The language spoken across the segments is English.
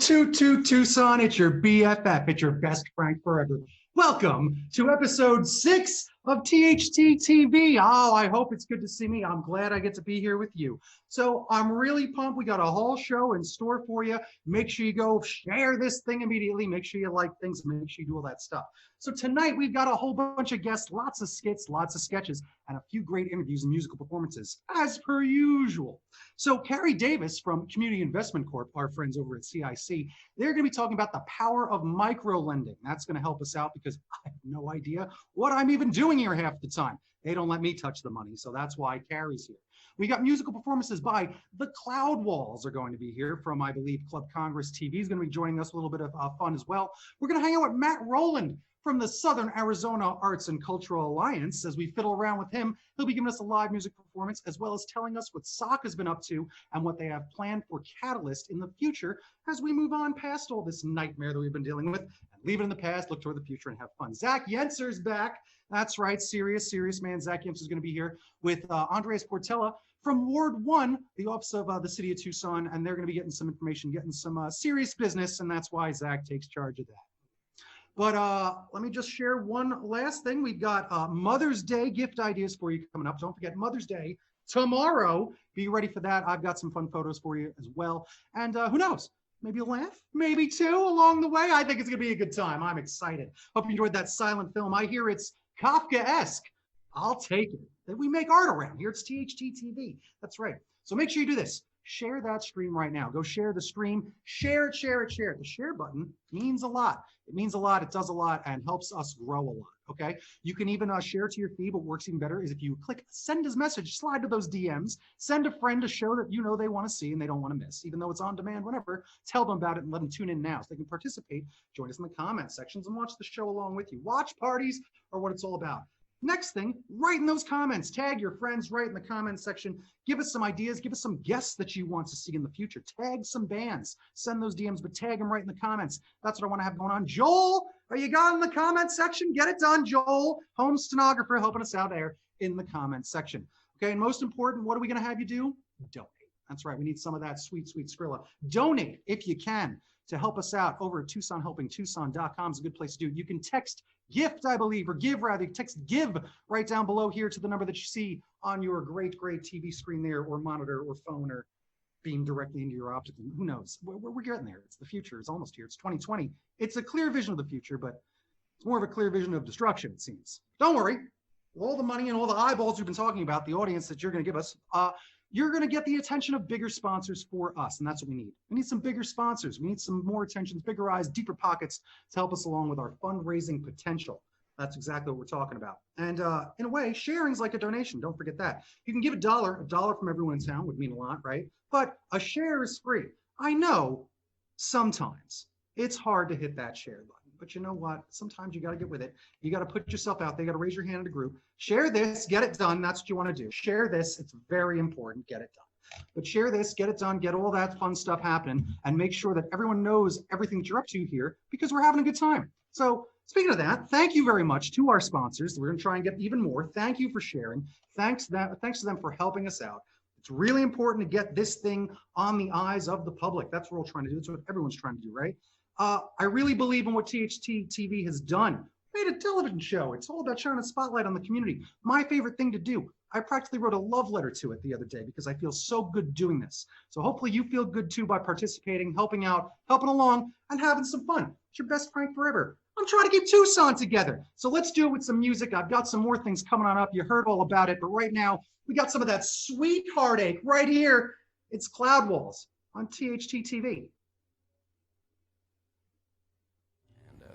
Tucson, it's your BFF, it's your best Frank forever. Welcome to episode 6 of THT TV. Oh, I hope it's good to see me. I'm glad I get to be here with you. So I'm really pumped. We got a whole show in store for you. Make sure you go share this thing immediately. Make sure you like things. Make sure you do all that stuff. So tonight we've got a whole bunch of guests, lots of skits, lots of sketches, and a few great interviews and musical performances, as per usual. So Carrie Davis from Community Investment Corp, our friends over at CIC, they're going to be talking about the power of micro lending. That's going to help us out because I have no idea what I'm even doing here half the time. They don't let me touch the money, so that's why Carrie's here. We got musical performances by the Cloud Walls are going to be here from, I believe, Club Congress TV is going to be joining us, a little bit of fun as well. We're going to hang out with Matt Rowland from the Southern Arizona Arts and Cultural Alliance. As we fiddle around with him, he'll be giving us a live music performance as well as telling us what SOC has been up to and what they have planned for Catalyst in the future as we move on past all this nightmare that we've been dealing with and leave it in the past, look toward the future and have fun. Zach Yenser's back. That's right, serious man. Zach Yenser is going to be here with Andres Portella from Ward 1, the office of the city of Tucson, and they're going to be getting some information, getting some serious business, and that's why Zach takes charge of that. But let me just share one last thing. We've got Mother's Day gift ideas for you coming up. Don't forget Mother's Day tomorrow. Be ready for that. I've got some fun photos for you as well. And who knows? Maybe a laugh, maybe two along the way. I think it's going to be a good time. I'm excited. Hope you enjoyed that silent film. I hear it's Kafka-esque. I'll take it. That we make art around here. It's THT TV. That's right. So make sure you do this. Share that stream right now. Go share the stream. Share it, share it, share it. The share button means a lot. It means a lot. It does a lot and helps us grow a lot. Okay. You can even share to your feed. What works even better is if you click send as message, slide to those DMs, send a friend a show that you know they want to see and they don't want to miss, even though it's on demand, whenever. Tell them about it and let them tune in now so they can participate. Join us in the comment sections and watch the show along with you. Watch parties are what it's all about. Next thing, write in those comments. Tag your friends, write in the comment section. Give us some ideas. Give us some guests that you want to see in the future. Tag some bands. Send those DMs, but tag them right in the comments. That's what I want to have going on. Joel, are you got in the comment section? Get it done, Joel. Home stenographer helping us out there in the comment section. Okay, and most important, what are we going to have you do? Donate. That's right. We need some of that sweet, sweet Skrilla. Donate if you can to help us out over at TucsonHelpingTucson.com is a good place to do. You can text gift, I believe, or give rather. Text give right down below here to the number that you see on your great TV screen there, or monitor, or phone, or beam directly into your optic. Who knows? We're getting there. It's the future. It's almost here. It's 2020. It's a clear vision of the future, but it's more of a clear vision of destruction, it seems. Don't worry. All the money and all the eyeballs we've been talking about, the audience that you're going to give us, you're going to get the attention of bigger sponsors for us, and that's what we need. We need some bigger sponsors. We need some more attention, bigger eyes, deeper pockets to help us along with our fundraising potential. That's exactly what we're talking about. And in a way, sharing is like a donation. Don't forget that. You can give a dollar from everyone in town would mean a lot, right? But a share is free. I know sometimes it's hard to hit that share button. But you know what? Sometimes you got to get with it. You got to put yourself out there. You got to raise your hand in a group. Share this, get it done. That's what you want to do. Share this. It's very important. Get it done. But share this, get it done, get all that fun stuff happening, and make sure that everyone knows everything that you're up to here because we're having a good time. So speaking of that, thank you very much to our sponsors. We're going to try and get even more. Thank you for sharing. Thanks to them for helping us out. It's really important to get this thing on the eyes of the public. That's what we're trying to do. That's what everyone's trying to do, right? I really believe in what THT TV has done. Made a television show. It's all about shining a spotlight on the community. My favorite thing to do. I practically wrote a love letter to it the other day because I feel so good doing this. So hopefully you feel good too by participating, helping out, helping along, and having some fun. It's your best Frank forever. I'm trying to keep Tucson together. So let's do it with some music. I've got some more things coming on up. You heard all about it, but right now we got some of that sweet heartache right here. It's Cloud Walls on THT TV.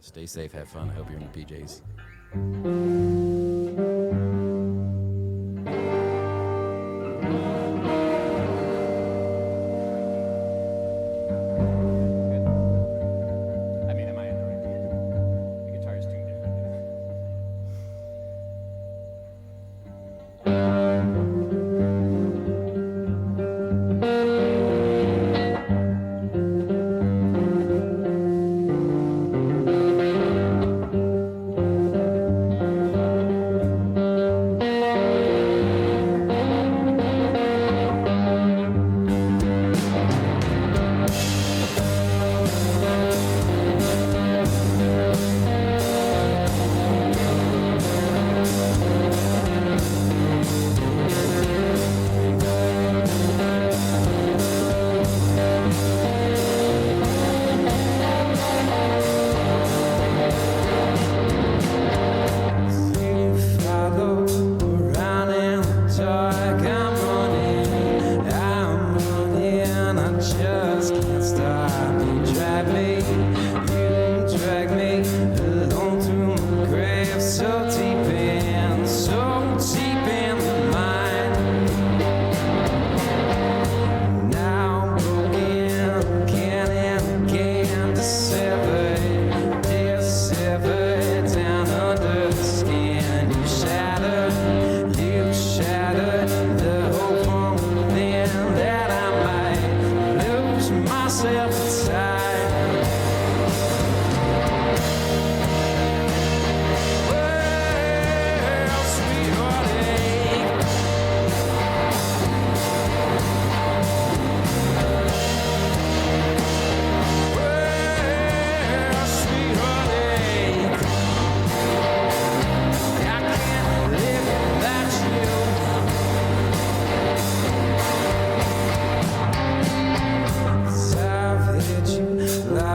Stay safe, have fun. I hope you're in your PJs. I mean, am I in the right key? The guitar is tuned differently.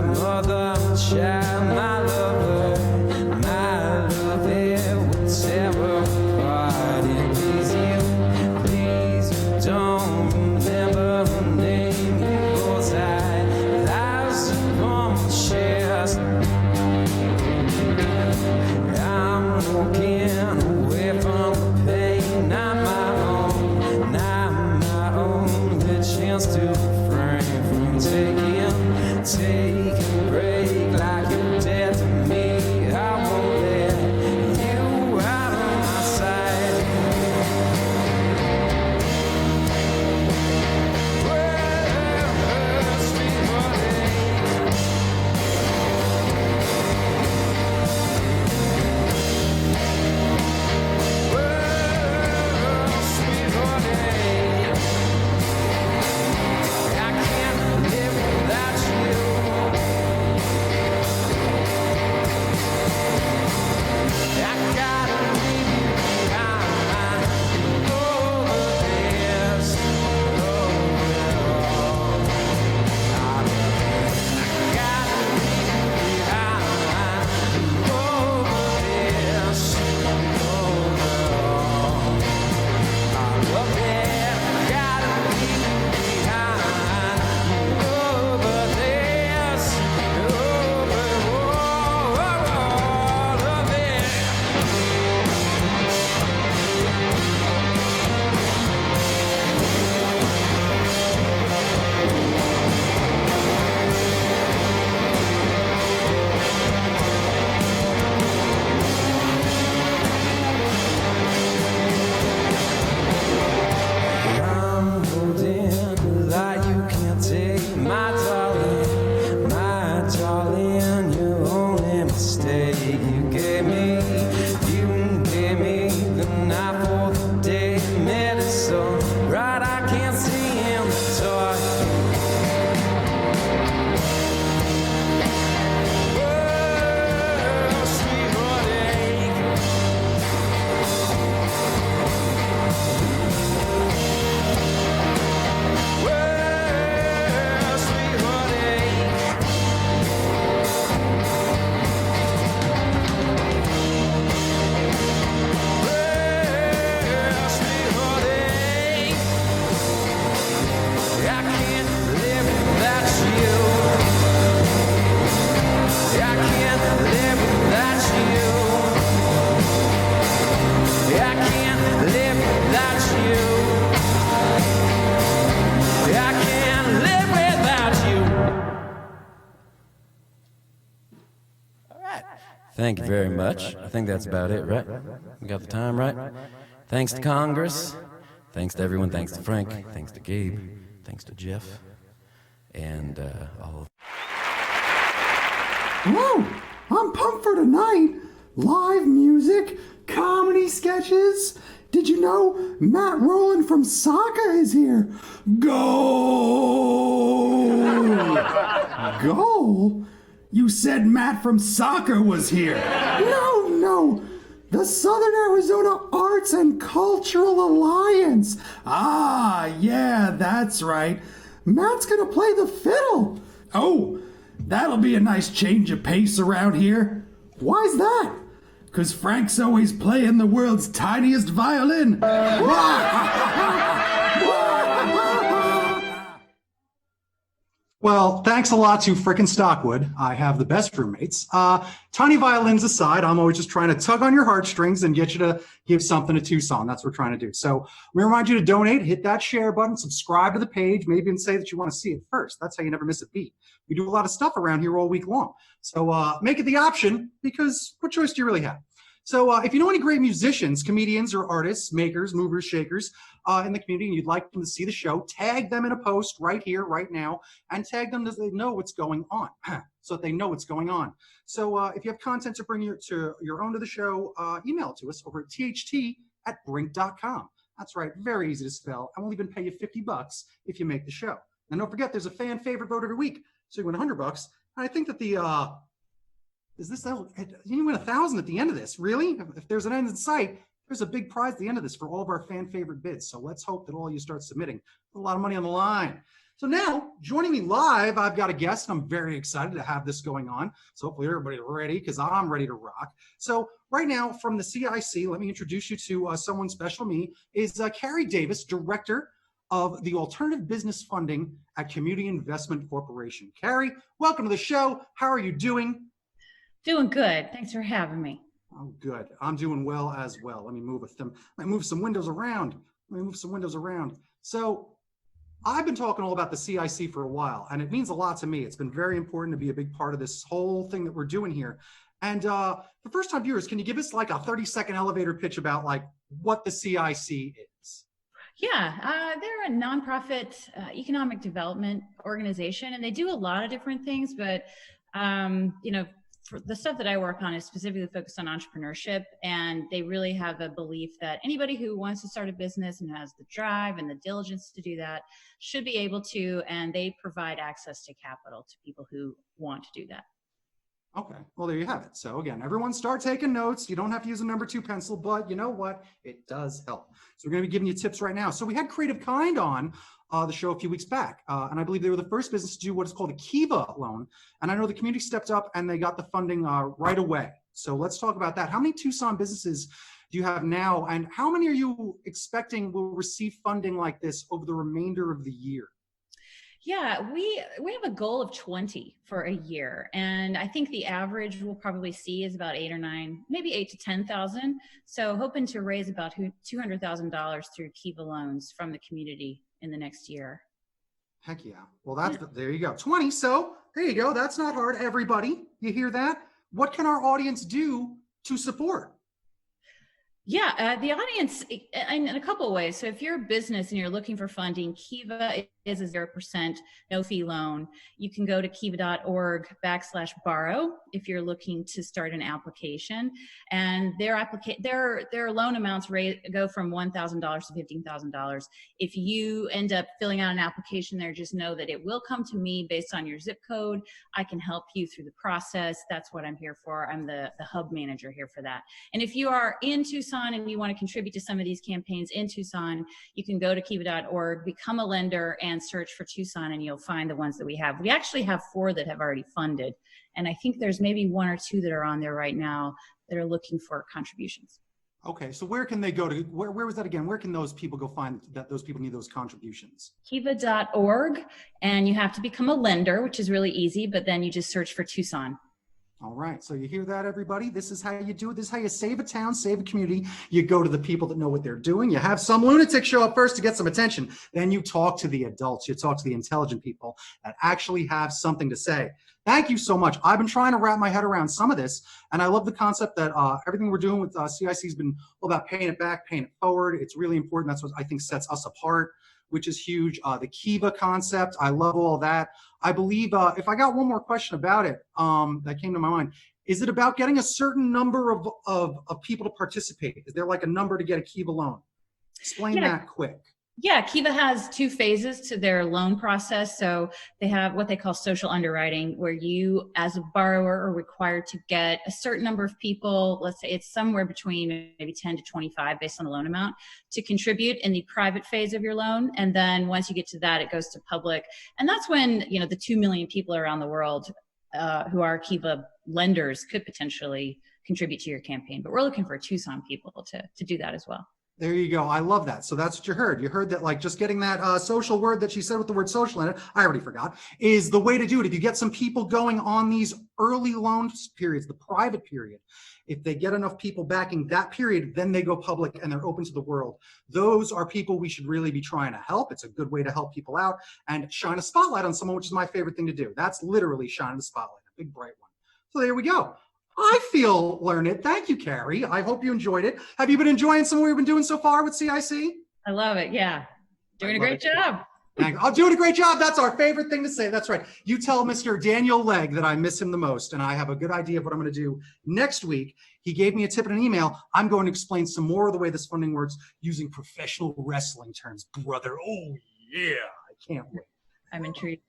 mother, my child, my lover, my love, it will tear apart. And please don't remember her name, because I lost her on my chest. I'm walking away from the pain, not my own, not my only chance to refrain from taking a break like you're dead to me. I won't let you out of my sight. Well, sweetheart, well, sweetheart, I can't live without you. I gotta leave you behind over this, over it all. I gotta leave you behind over this, over it all. I love it. I gotta leave you behind over this, over all of it. I'm holding the light you can't take, my darling, your only mistake. You gave me the night for the day, made it so bright I can't see in the dark. Well, sweetheart, well, sweetheart, well, sweetheart, I can't live without you. I can't live without you. I can't live without you. I can't live without you. All right. Thank you very much. I think that's about it, right? We got the time right? Thanks to Congress. Thanks to everyone. Thanks to Frank. Thanks to Gabe. Thanks to Jeff. And all of Whoa, I'm pumped for tonight. Live music, comedy sketches. Did you know Matt Rowland from Saka is here? Goal! Goal? You said Matt from Saka was here. No. The Southern Arizona Arts and Cultural Alliance. Ah, yeah, that's right. Matt's gonna play the fiddle. Oh, that'll be a nice change of pace around here. Why's that? 'Cause Frank's always playing the world's tiniest violin. Well, thanks a lot to frickin' Stockwood. I have the best roommates. Tiny violins aside, I'm always just trying to tug on your heartstrings and get you to give something to Tucson. That's what we're trying to do. So we remind you to donate, hit that share button, subscribe to the page, maybe even say that you want to see it first. That's how you never miss a beat. We do a lot of stuff around here all week long. So make it the option, because what choice do you really have? So if you know any great musicians, comedians, or artists, makers, movers, shakers in the community, and you'd like them to see the show, tag them in a post right here, right now, and tag them so they know what's going on. So if you have content to bring your own to the show, email it to us over at tht@brink.com. That's right, very easy to spell. I won't even pay you $50 if you make the show. And don't forget, there's a fan favorite vote every week, so you win $100. And I think that you win 1,000 at the end of this. Really? If there's an end in sight, there's a big prize at the end of this for all of our fan favorite bids. So let's hope that all you start submitting. A lot of money on the line. So now, joining me live, I've got a guest, and I'm very excited to have this going on. So hopefully everybody's ready, because I'm ready to rock. So right now, from the CIC, let me introduce you to someone special to me, is Carrie Davis, Director of the Alternative Business Funding at Community Investment Corporation. Carrie, welcome to the show. How are you doing? Doing good. Thanks for having me. Oh, good. I'm doing well as well. Let me move some windows around. So I've been talking all about the CIC for a while, and it means a lot to me. It's been very important to be a big part of this whole thing that we're doing here. And for first-time viewers, can you give us like a 30-second elevator pitch about like what the CIC is? Yeah, they're a nonprofit economic development organization, and they do a lot of different things. But for the stuff that I work on is specifically focused on entrepreneurship, and they really have a belief that anybody who wants to start a business and has the drive and the diligence to do that should be able to, and they provide access to capital to people who want to do that. Okay, well, there you have it. So again, everyone start taking notes. You don't have to use a number 2 pencil, but you know what? It does help. So we're going to be giving you tips right now. So we had Creative Kind on the show a few weeks back, and I believe they were the first business to do what is called a Kiva loan. And I know the community stepped up and they got the funding right away. So let's talk about that. How many Tucson businesses do you have now, and how many are you expecting will receive funding like this over the remainder of the year? Yeah, we have a goal of 20 for a year, and I think the average we'll probably see is about 8 or 9, maybe 8 to 10,000. So hoping to raise about $200,000 through Kiva loans from the community in the next year. Heck yeah! Well, there you go, 20. So there you go. That's not hard. Everybody, you hear that? What can our audience do to support? Yeah, the audience in a couple of ways. So if you're a business and you're looking for funding, Kiva is a 0% no fee loan. You can go to kiva.org/borrow if you're looking to start an application. And their loan amounts go from $1,000 to $15,000. If you end up filling out an application there, just know that it will come to me based on your zip code. I can help you through the process. That's what I'm here for. I'm the hub manager here for that. And if you are in Tucson and you want to contribute to some of these campaigns in Tucson, you can go to kiva.org, become a lender, and search for Tucson, and you'll find the ones that we have. We actually have 4 that have already funded, and I think there's maybe 1 or 2 that are on there right now that are looking for contributions. Okay, so where can they go to? Where was that again? Where can those people go find that those people need those contributions? Kiva.org, and you have to become a lender, which is really easy, but then you just search for Tucson. All right, so you hear that, everybody? This is how you do it. This is how you save a town, save a community. You go to the people that know what they're doing. You have some lunatic show up first to get some attention. Then you talk to the adults. You talk to the intelligent people that actually have something to say. Thank you so much. I've been trying to wrap my head around some of this, and I love the concept that everything we're doing with CIC has been all about paying it back, paying it forward. It's really important. That's what I think sets us apart, which is huge. The Kiva concept, I love all that. I believe, if I got one more question about it that came to my mind, is it about getting a certain number of people to participate? Is there like a number to get a Kiva loan? Explain that quick. Yeah, Kiva has 2 phases to their loan process. So they have what they call social underwriting, where you as a borrower are required to get a certain number of people, let's say it's somewhere between maybe 10 to 25 based on the loan amount, to contribute in the private phase of your loan. And then once you get to that, it goes to public. And that's when, the 2 million people around the world who are Kiva lenders could potentially contribute to your campaign. But we're looking for Tucson people to do that as well. There you go. I love that. So that's what you heard. You heard that, like, just getting that social word that she said with the word social in it, I already forgot, is the way to do it. If you get some people going on these early loan periods, the private period, if they get enough people backing that period, then they go public and they're open to the world. Those are people we should really be trying to help. It's a good way to help people out and shine a spotlight on someone, which is my favorite thing to do. That's literally shining the spotlight, a big bright one. So there we go. I feel learned. Thank you, Carrie. I hope you enjoyed it. Have you been enjoying some of what we've been doing so far with CIC? I love it. Yeah. Doing a great job. I'm doing a great job. That's our favorite thing to say. That's right. You tell Mr. Daniel Legg that I miss him the most, and I have a good idea of what I'm going to do next week. He gave me a tip in an email. I'm going to explain some more of the way this funding works using professional wrestling terms, brother. Oh, yeah. I can't wait. I'm intrigued.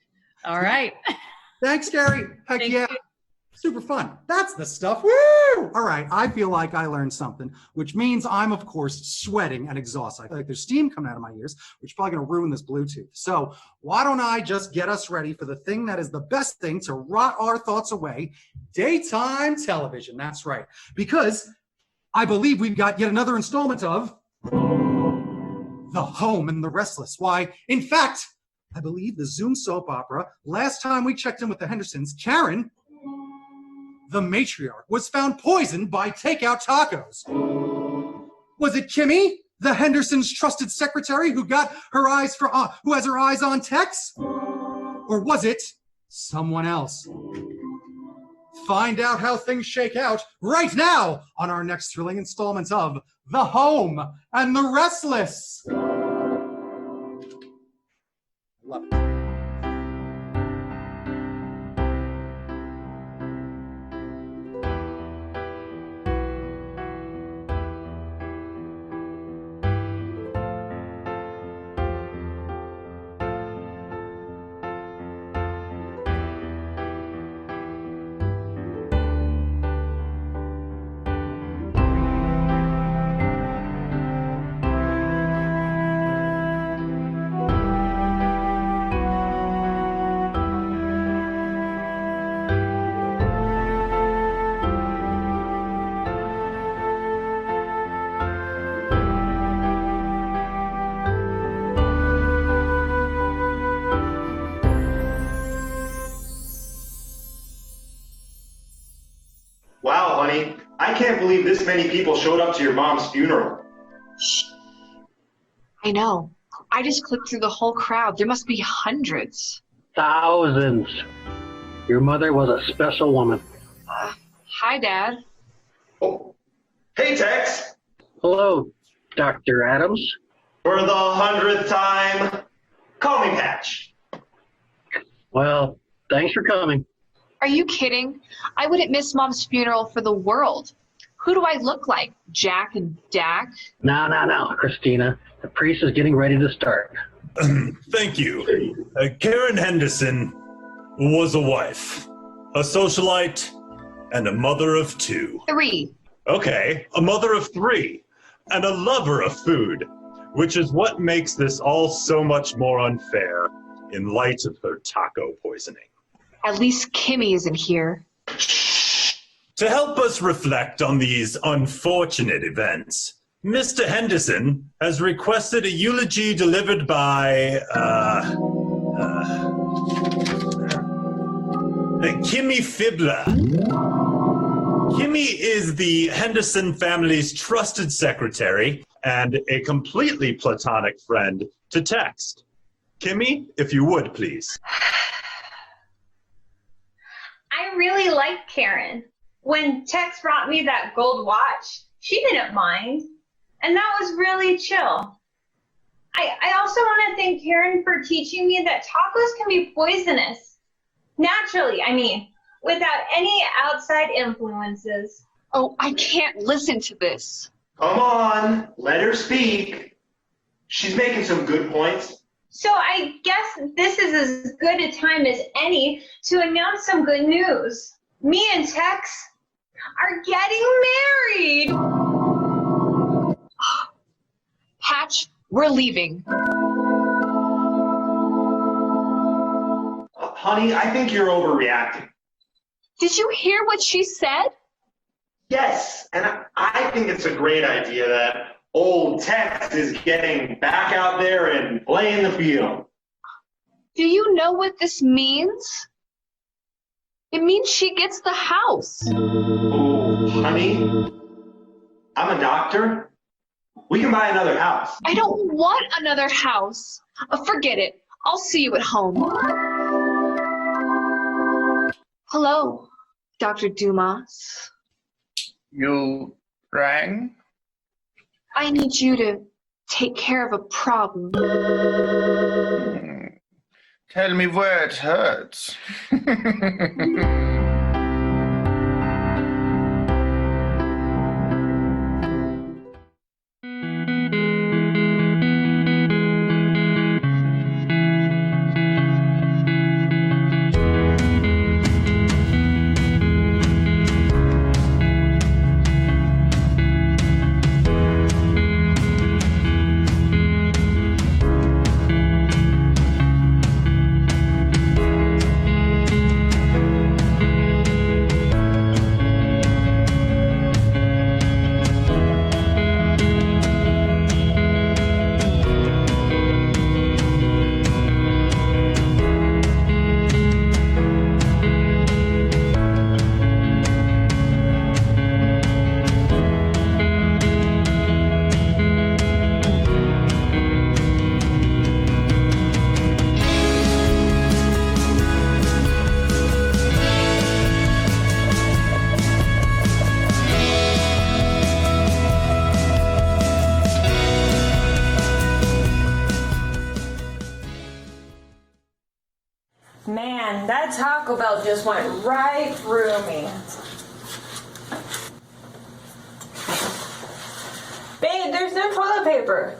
All right. Thanks, Gary. Heck yeah. Super fun. That's the stuff. Woo! All right. I feel like I learned something, which means I'm, of course, sweating and exhausted. I feel like there's steam coming out of my ears, which is probably going to ruin this Bluetooth. So why don't I just get us ready for the thing that is the best thing to rot our thoughts away, daytime television. That's right. Because I believe we've got yet another installment of The Home and the Restless. Why, in fact, I believe the Zoom soap opera, last time we checked in with the Hendersons, Karen, the matriarch, was found poisoned by takeout tacos. Was it Kimmy, the Hendersons' trusted secretary, who has her eyes on Tex? Or was it someone else? Find out how things shake out right now on our next thrilling installment of The Home and the Restless. Love it. Wow, honey, I can't believe this many people showed up to your mom's funeral. I know. I just clicked through the whole crowd. There must be hundreds. Thousands. Your mother was a special woman. Hi, Dad. Oh, hey, Tex. Hello, Dr. Adams. For the 100th time, call me Patch. Well, thanks for coming. Are you kidding? I wouldn't miss Mom's funeral for the world. Who do I look like? Jack and Dak? No, Christina. The priest is getting ready to start. Thank you. Karen Henderson was a wife, a socialite, and a mother of 2. 3. Okay, a mother of 3, and a lover of food, which is what makes this all so much more unfair in light of her taco poisoning. At least Kimmy isn't here. To help us reflect on these unfortunate events, Mr. Henderson has requested a eulogy delivered by, Kimmy Fibler. Kimmy is the Henderson family's trusted secretary and a completely platonic friend to Tex. Kimmy, if you would, please. I really liked Karen. When Tex brought me that gold watch, she didn't mind. And that was really chill. I also want to thank Karen for teaching me that tacos can be poisonous. Naturally, without any outside influences. Oh, I can't listen to this. Come on, let her speak. She's making some good points. So I guess this is as good a time as any to announce some good news. Me and Tex are getting married. Patch, we're leaving. Honey, I think you're overreacting. Did you hear what she said? Yes, and I think it's a great idea that old Tex is getting back out there and playing the field. Do you know what this means? It means she gets the house. Oh, honey, I'm a doctor. We can buy another house. I don't want another house. Forget it. I'll see you at home. Hello, Dr. Dumas. You rang? I need you to take care of a problem. Tell me where it hurts. That Taco Bell just went right through me. Babe, there's no toilet paper.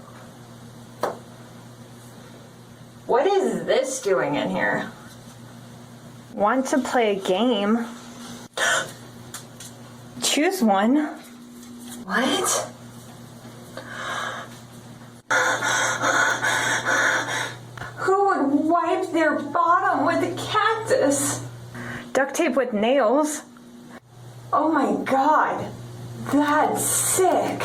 What is this doing in here? Want to play a game? Choose one. What? Who would wipe their bottom with a cactus? Duct tape with nails. Oh my god. That's sick.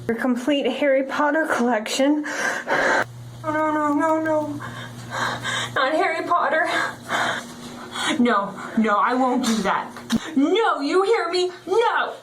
Your complete Harry Potter collection. No. Not Harry Potter. No, I won't do that. No, you hear me? No!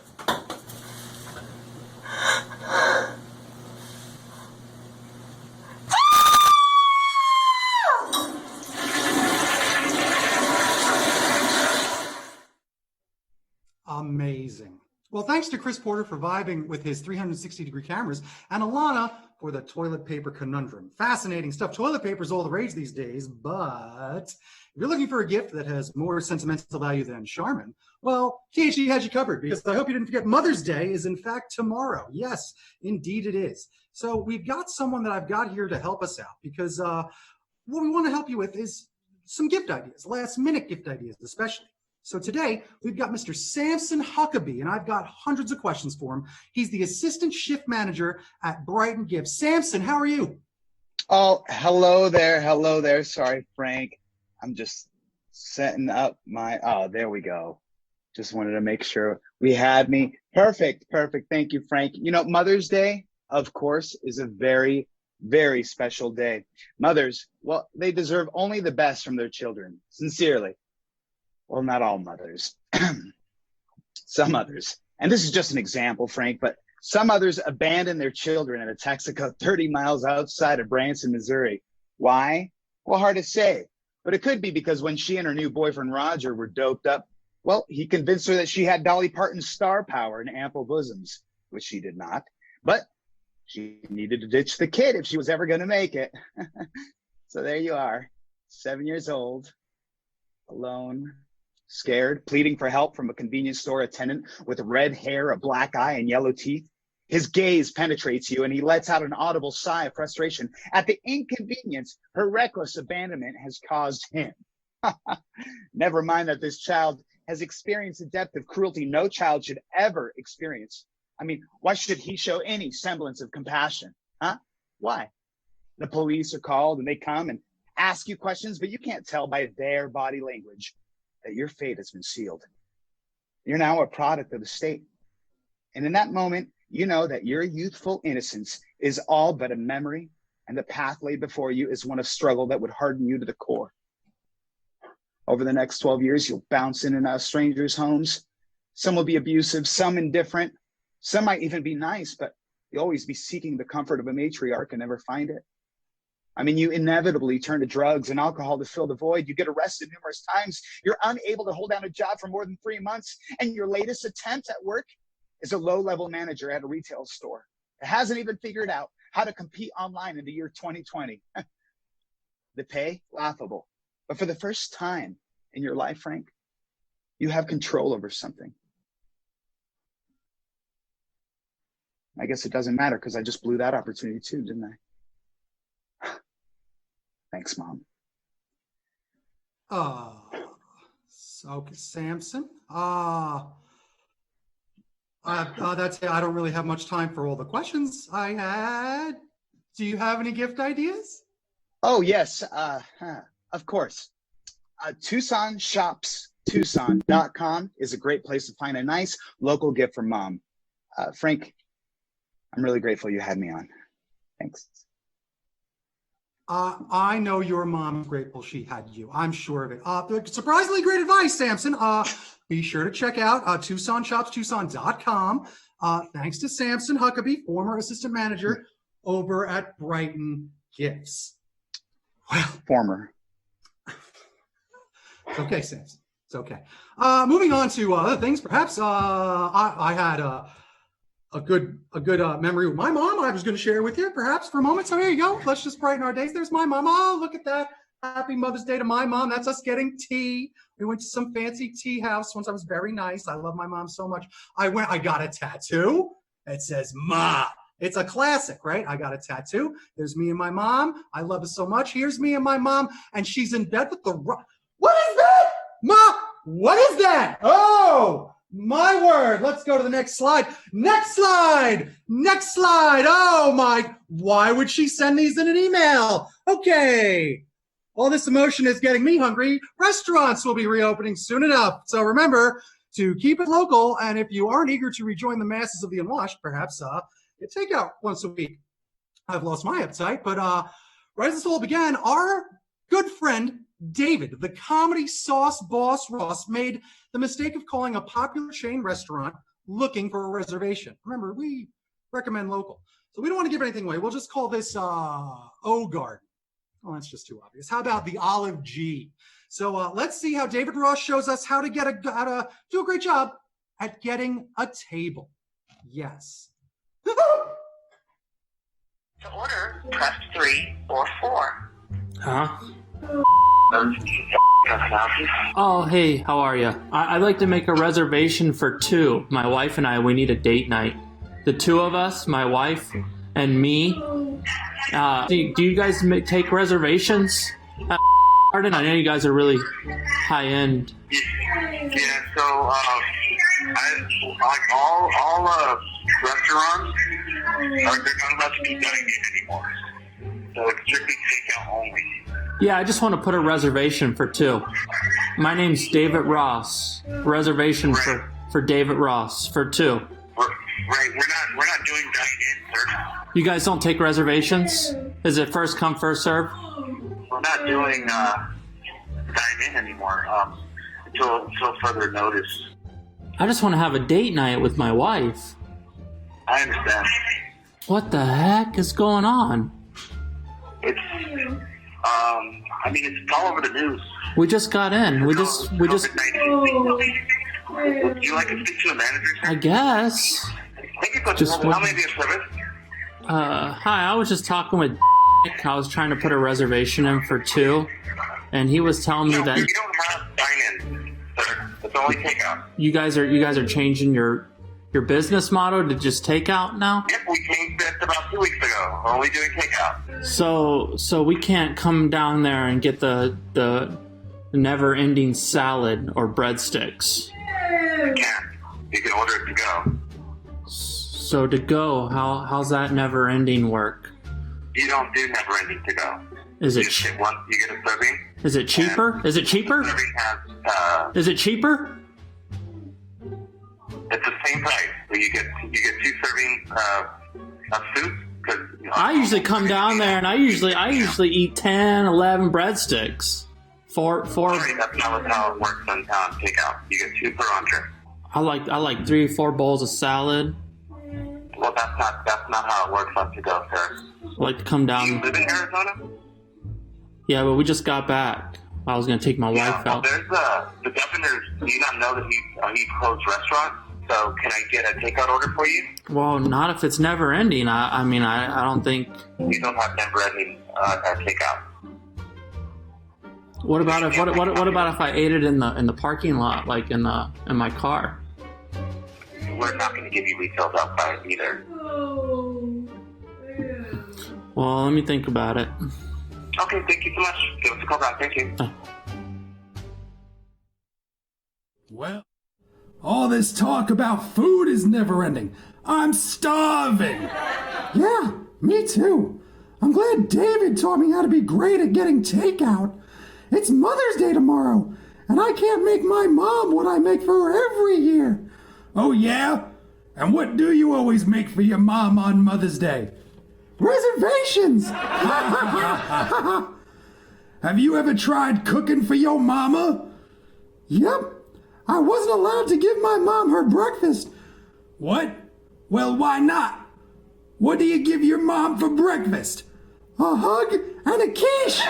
Amazing. Well, thanks to Chris Porter for vibing with his 360-degree cameras, and Alana for the toilet paper conundrum. Fascinating stuff. Toilet paper is all the rage these days, but if you're looking for a gift that has more sentimental value than Charmin, well, THC has you covered, because I hope you didn't forget Mother's Day is in fact tomorrow. Yes, indeed it is. So we've got someone that I've got here to help us out, because what we want to help you with is some gift ideas, last-minute gift ideas especially. So today, we've got Mr. Samson Huckabee, and I've got hundreds of questions for him. He's the assistant shift manager at Brighton Gifts. Samson, how are you? Oh, hello there. Sorry, Frank. I'm just setting up my, oh, there we go. Just wanted to make sure we had me. Perfect. Thank you, Frank. You know, Mother's Day, of course, is a very, very special day. Mothers, well, they deserve only the best from their children, sincerely. Well, not all mothers, some mothers. And this is just an example, Frank, but some mothers abandon their children in a Texaco 30 miles outside of Branson, Missouri. Why? Well, hard to say, but it could be because when she and her new boyfriend, Roger, were doped up, well, he convinced her that she had Dolly Parton's star power and ample bosoms, which she did not, but she needed to ditch the kid if she was ever going to make it. So there you are, 7 years old, alone, scared, pleading for help from a convenience store attendant with red hair, a black eye, and yellow teeth. His gaze penetrates you, and he lets out an audible sigh of frustration at the inconvenience her reckless abandonment has caused him. Never mind that this child has experienced a depth of cruelty no child should ever experience. I mean, why should he show any semblance of compassion? Huh? Why? The police are called, and they come and ask you questions, but you can't tell by their body language that your fate has been sealed. You're now a product of the state. And in that moment, you know that your youthful innocence is all but a memory, and the path laid before you is one of struggle that would harden you to the core. Over the next 12 years, you'll bounce in and out of strangers' homes. Some will be abusive, some indifferent, some might even be nice, but you'll always be seeking the comfort of a matriarch and never find it. I mean, you inevitably turn to drugs and alcohol to fill the void. You get arrested numerous times. You're unable to hold down a job for more than 3 months. And your latest attempt at work is a low-level manager at a retail store. It hasn't even figured out how to compete online in the year 2020. The pay, laughable. But for the first time in your life, Frank, you have control over something. I guess it doesn't matter because I just blew that opportunity too, didn't I? Thanks, Mom. Okay, Samson. That's it. I don't really have much time for all the questions I had. Do you have any gift ideas? Oh, yes. Of course. Tucson Shops, Tucson.com is a great place to find a nice local gift for Mom. Frank, I'm really grateful you had me on. Thanks. I know your mom's grateful she had you. I'm sure of it. Surprisingly great advice, Samson. Be sure to check out Tucson Shops, Tucson.com. Thanks to Samson Huckabee, former assistant manager over at Brighton Gifts. Well, former. It's okay, Samson. It's okay. Moving on to other things, perhaps I had a good memory with my mom I was going to share with you, perhaps for a moment. So here you go. Let's just brighten our days. There's my mom. Oh, look at that. Happy Mother's Day to my mom. That's us getting tea. We went to some fancy tea house once. I was very nice. I love my mom so much. I got a tattoo. It says Ma. It's a classic, right? I got a tattoo. There's me and my mom. I love her so much. Here's me and my mom, and she's in bed with the What is that? Ma, what is that? Oh, my word. Let's go to the next slide. Next slide. Next slide. Oh my, why would she send these in an email? Okay. All this emotion is getting me hungry. Restaurants will be reopening soon enough. So remember to keep it local. And if you aren't eager to rejoin the masses of the unwashed, perhaps get takeout once a week. I've lost my appetite, but right as this all began, our good friend David, the comedy sauce boss Ross, made the mistake of calling a popular chain restaurant looking for a reservation. Remember, we recommend local. So we don't want to give anything away. We'll just call this O Garden. Oh, that's just too obvious. How about the Olive G? So let's see how David Ross shows us how to do a great job at getting a table. Yes. To order, press 3 or 4. Huh? Oh, hey, how are you? I'd like to make a reservation for 2. My wife and I, we need a date night. The 2 of us, my wife and me. Do you guys take reservations at Garden? I know you guys are really high end. Yeah, so all restaurants they're not allowed to be dining in anymore. So it's strictly takeout only. Yeah, I just want to put a reservation for 2. My name's David Ross. Reservation for David Ross for 2. We're not doing dine-in, sir. You guys don't take reservations? Is it first come, first serve? We're not doing dine-in anymore until further notice. I just want to have a date night with my wife. I understand. What the heck is going on? It's it's all over the news. We just got in. We just. Would you like to speak to a manager, sir? I guess. Thank you, Coach. How may I be of service? Hi, I was just talking with I was trying to put a reservation in for 2, and he was telling me that you don't have dine-in, sir. It's only takeout. You guys are changing your business model to just takeout now? Yep, we changed it about 2 weeks ago. Only doing takeout. So we can't come down there and get the never-ending salad or breadsticks. You can. You can order it to go. So to go, how's that never-ending work? You don't do never-ending to go. Is it? You get a serving. Is it cheaper? Is it cheaper? Serving has. Is it cheaper? It's the same price. So you get 2 servings of soup. I usually come down there and I usually eat 10, 11 breadsticks. Four. Sorry, that's not how it works on takeout. You get 2 per entree. I like 3 or 4 bowls of salad. Well, that's not how it works on to go, sir. I like to come down. Do you live in Arizona? Yeah, but we just got back. I was gonna take my wife out. There's the governor. Do you not know that he closed restaurants? So can I get a takeout order for you? Well, not if it's never ending. I don't think. You don't have never ending takeout. What about if I ate it in the parking lot, like in my car? We're not going to give you retails outside either. Well, let me think about it. Okay, thank you so much. Give us a call back. Thank you. Well, all this talk about food is never ending. I'm starving. Yeah, me too. I'm glad David taught me how to be great at getting takeout. It's Mother's Day tomorrow, and I can't make my mom what I make for her every year. Oh yeah? And what do you always make for your mom on Mother's Day? Reservations! Have you ever tried cooking for your mama? Yep. I wasn't allowed to give my mom her breakfast. What? Well, why not? What do you give your mom for breakfast? A hug and a quiche!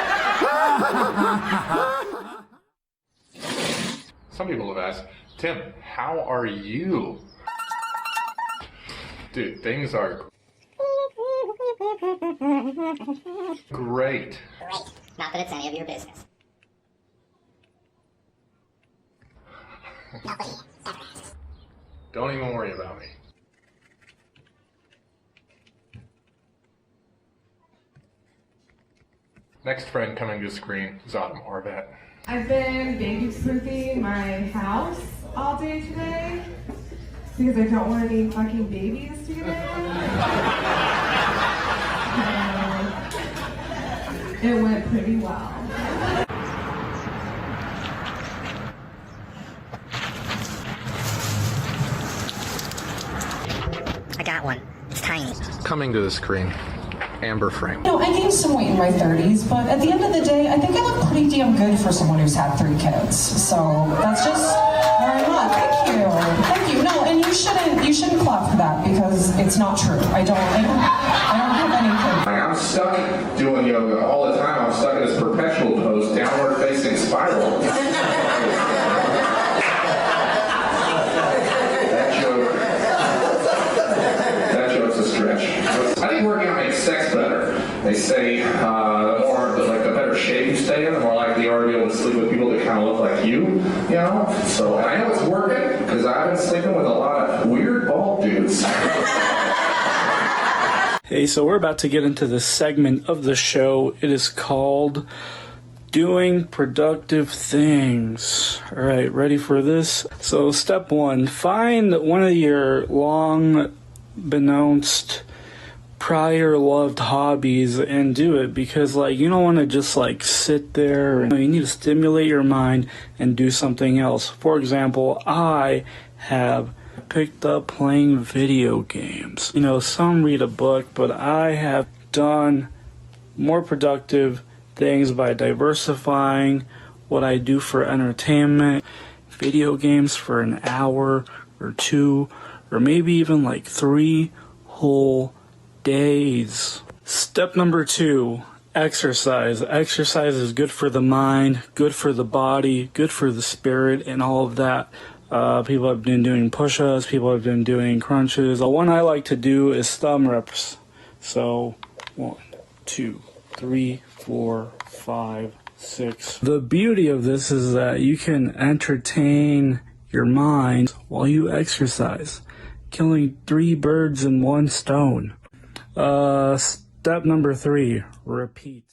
Some people have asked, Tim, how are you? Dude, things are great. Not that it's any of your business. Nobody ever asks. Don't even worry about me. Next friend coming to the screen is Autumn Horvat. I've been baby-proofing my house all day today because I don't want any fucking babies to get in. It went pretty well. I got one. It's tiny. Coming to the screen, Amber Frank. I gained some weight in my 30s, but at the end of the day, I think I look pretty damn good for someone who's had 3 kids. So that's just where I'm at. Thank you. No, and you shouldn't clap for that because it's not true. I don't have any kids. I'm stuck doing yoga all the time. I'm stuck in this perpetual pose, downward facing spiral. That joke's a stretch. I think working out makes sex better. They say the better shape you stay in, the more likely you are to be able to sleep with people that kind of look like you know? So, and I know it's working because I've been sleeping with a lot of weird bald dudes. Hey, so we're about to get into this segment of the show. It is called Doing Productive Things. All right, ready for this? So step 1, find one of your long-beknownst prior loved hobbies and do it, because you don't want to just sit there. You need to stimulate your mind and do something else. For example, I have picked up playing video games. Some read a book, but I have done more productive things by diversifying what I do for entertainment. Video games for an hour or 2 or maybe even 3 whole days. Step number 2, exercise. Exercise is good for the mind, good for the body, good for the spirit, and all of that. People have been doing push-ups, people have been doing crunches. The one I like to do is thumb reps. So 1, 2, 3, 4, 5, 6. The beauty of this is that you can entertain your mind while you exercise, killing 3 birds in 1 stone. Step number 3, repeat.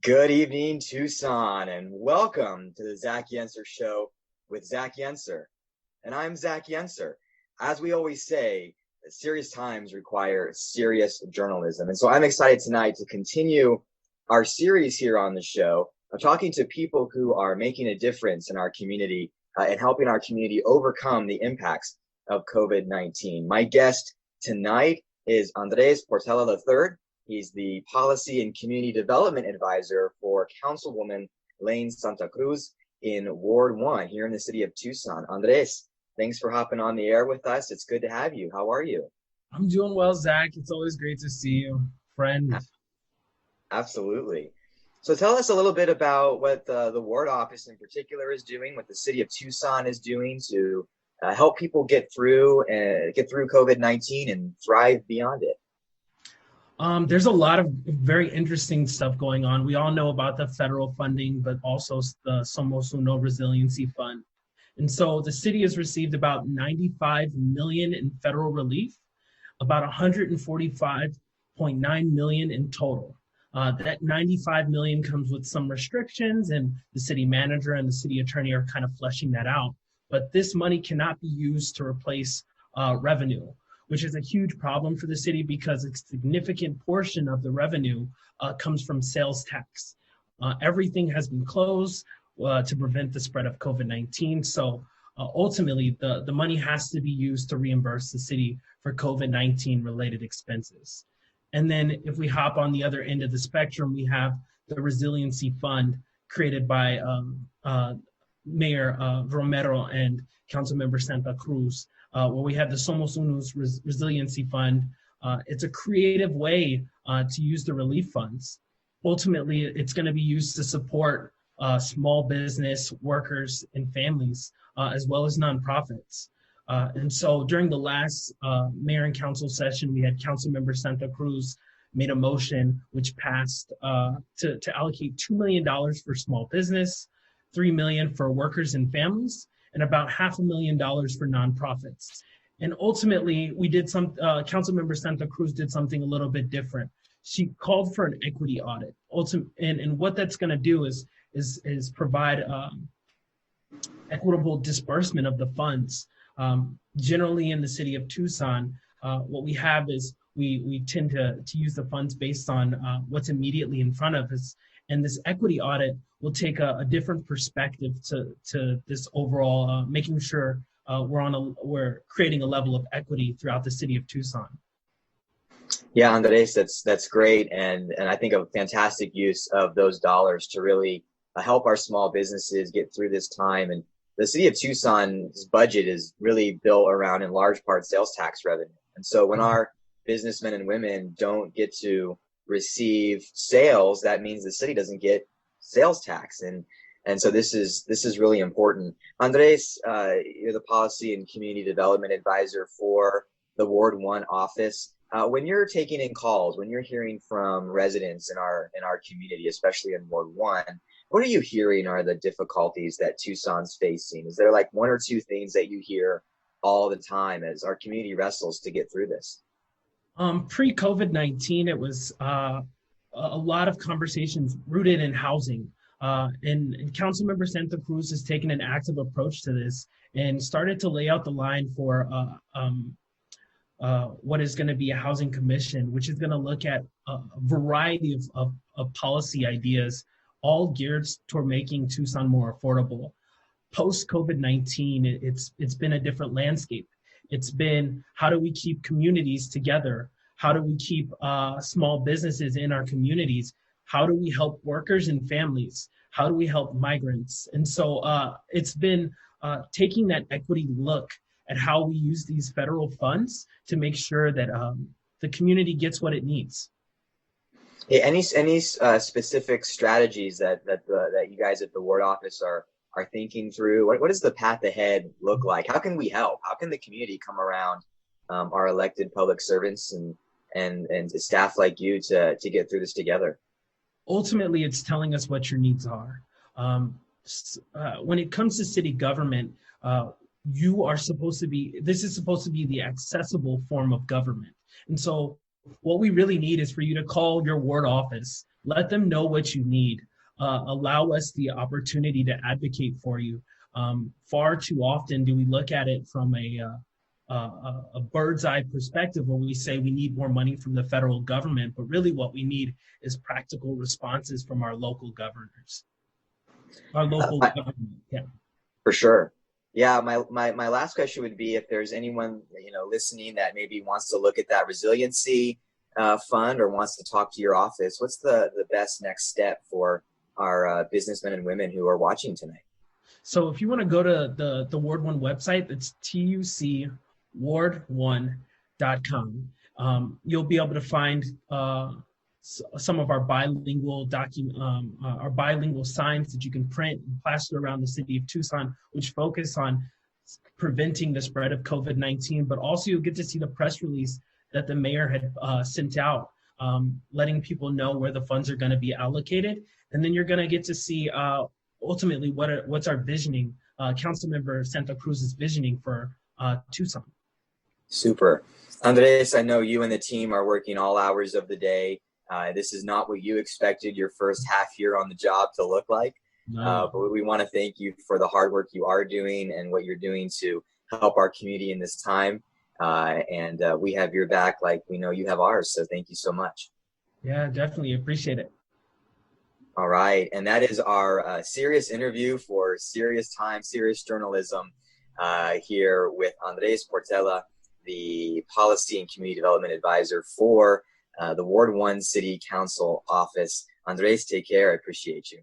Good evening, Tucson, and welcome to the Zach Yenser Show with Zach Yenser. And I'm Zach Yenser. As we always say, serious times require serious journalism. And so I'm excited tonight to continue our series here on the show of talking to people who are making a difference in our community and helping our community overcome the impacts of COVID-19. My guest tonight is Andres Portela III. He's the Policy and Community Development Advisor for Councilwoman Lane Santa Cruz in Ward 1 here in the city of Tucson. Andres, thanks for hopping on the air with us. It's good to have you. How are you? I'm doing well, Zach. It's always great to see you, friend. Absolutely. So tell us a little bit about what the ward office in particular is doing, what the city of Tucson is doing to help people get through COVID-19 and thrive beyond it. There's a lot of very interesting stuff going on. We all know about the federal funding, but also the Somos Uno Resiliency Fund. And so the city has received about $95 million in federal relief, about $145.9 million in total. That $95 million comes with some restrictions, and the city manager and the city attorney are kind of fleshing that out. But this money cannot be used to replace revenue. which is a huge problem for the city because a significant portion of the revenue comes from sales tax. Everything has been closed to prevent the spread of COVID-19. So ultimately, the money has to be used to reimburse the city for COVID-19 related expenses. And then if we hop on the other end of the spectrum, we have the Resiliency Fund created by Mayor Romero and Councilmember Santa Cruz, where we have the Somos Unos Resiliency Fund. It's a creative way to use the relief funds. Ultimately, it's going to be used to support small business workers and families, as well as nonprofits. And so during the last mayor and council session, we had Councilmember Santa Cruz made a motion which passed to allocate $2 million for small business, $3 million for workers and families, and about $500,000 for nonprofits. And ultimately, we did Councilmember Santa Cruz did something a little bit different. She called for an equity audit. And what that's going to do is provide equitable disbursement of the funds. Generally in the city of Tucson, what we have is we tend to use the funds based on what's immediately in front of us. And this equity audit will take a different perspective to this overall, making sure we're creating a level of equity throughout the city of Tucson. Yeah, Andres, that's great, and I think a fantastic use of those dollars to really help our small businesses get through this time. And the city of Tucson's budget is really built around, in large part, sales tax revenue. And so when our businessmen and women don't get to receive sales, that means the city doesn't get sales tax. And so this is really important. Andres, you're the policy and community development advisor for the Ward 1 office. When you're taking in calls, when you're hearing from residents in our community, especially in Ward 1, what are you hearing are the difficulties that Tucson's facing? Is there like one or two things that you hear all the time as our community wrestles to get through this? Pre-COVID-19, it was a lot of conversations rooted in housing. And Councilmember Santa Cruz has taken an active approach to this and started to lay out the line for what is going to be a housing commission, which is going to look at a variety of policy ideas, all geared toward making Tucson more affordable. Post COVID-19, it's been a different landscape. It's been, how do we keep communities together? How do we keep small businesses in our communities? How do we help workers and families? How do we help migrants? And so it's been taking that equity look at how we use these federal funds to make sure that the community gets what it needs. Hey, any specific strategies that you guys at the ward office are thinking through? What does the path ahead look like? How can we help? How can the community come around our elected public servants and staff like you to get through this together? Ultimately, it's telling us what your needs are. When it comes to city government, this is supposed to be the accessible form of government. And so what we really need is for you to call your ward office, let them know what you need, allow us the opportunity to advocate for you. Far too often do we look at it from a bird's eye perspective where we say we need more money from the federal government, but really what we need is practical responses from our local governors. Our local government, yeah. For sure. Yeah, my last question would be if there's anyone listening that maybe wants to look at that resiliency fund or wants to talk to your office, what's the best next step for our businessmen and women who are watching tonight? So if you want to go to the Ward 1 website, it's tucward1.com. You'll be able to find some of our bilingual signs that you can print and plaster around the city of Tucson, which focus on preventing the spread of COVID-19, but also you'll get to see the press release that the mayor had sent out, letting people know where the funds are going to be allocated. And then you're going to get to see ultimately what's our visioning, Councilmember Santa Cruz's visioning for Tucson. Super. Andres, I know you and the team are working all hours of the day. This is not what you expected your first half year on the job to look like. No. But we want to thank you for the hard work you are doing and what you're doing to help our community in this time. and we have your back like we know you have ours. So thank you so much. Yeah, definitely appreciate it. All right, and that is our serious interview for Serious Time, Serious Journalism here with Andres Portela, the Policy and Community Development Advisor for the Ward 1 City Council office. Andres, take care. I appreciate you.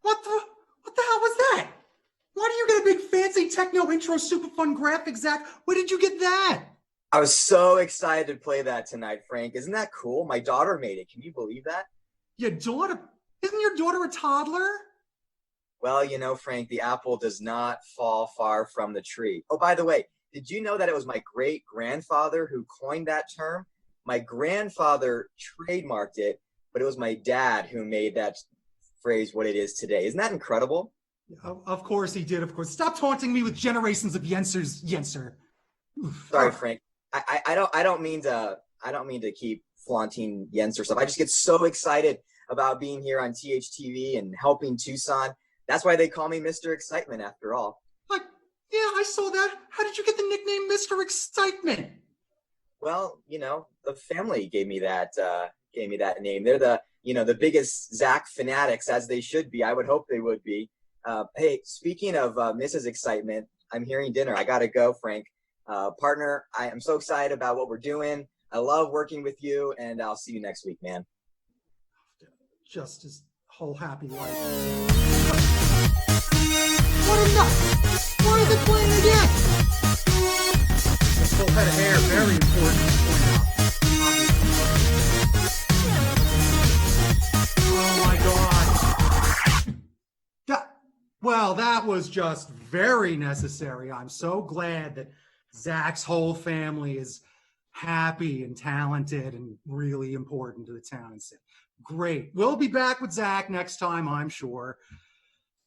What the hell was that? Why do you get a big fancy techno intro super fun graphic, Zach? Where did you get that? I was so excited to play that tonight, Frank. Isn't that cool? My daughter made it. Can you believe that? Your daughter? Isn't your daughter a toddler? Well, you know, Frank, the apple does not fall far from the tree. Oh, by the way, did you know that it was my great-grandfather who coined that term? My grandfather trademarked it, but it was my dad who made that phrase what it is today. Isn't that incredible? Of course he did, of course. Stop taunting me with generations of Jensers, Jenser. Sorry, Frank. I don't mean to keep flaunting Jenser stuff. I just get so excited about being here on THTV and helping Tucson. That's why they call me Mr. Excitement, after all. Yeah, I saw that. How did you get the nickname Mr. Excitement? Well, you know, the family gave me that name. They're the biggest Zach fanatics, as they should be. I would hope they would be. Hey, speaking of Mrs. Excitement, I'm hearing dinner. I gotta go, Frank. Partner, I am so excited about what we're doing. I love working with you, and I'll see you next week, man. Just his whole happy life. What enough? Why is it playing again? The full head of hair, very important to point out. Oh my God. Well, that was just very necessary. I'm so glad that Zach's whole family is happy and talented and really important to the town and city. Great. We'll be back with Zach next time, I'm sure.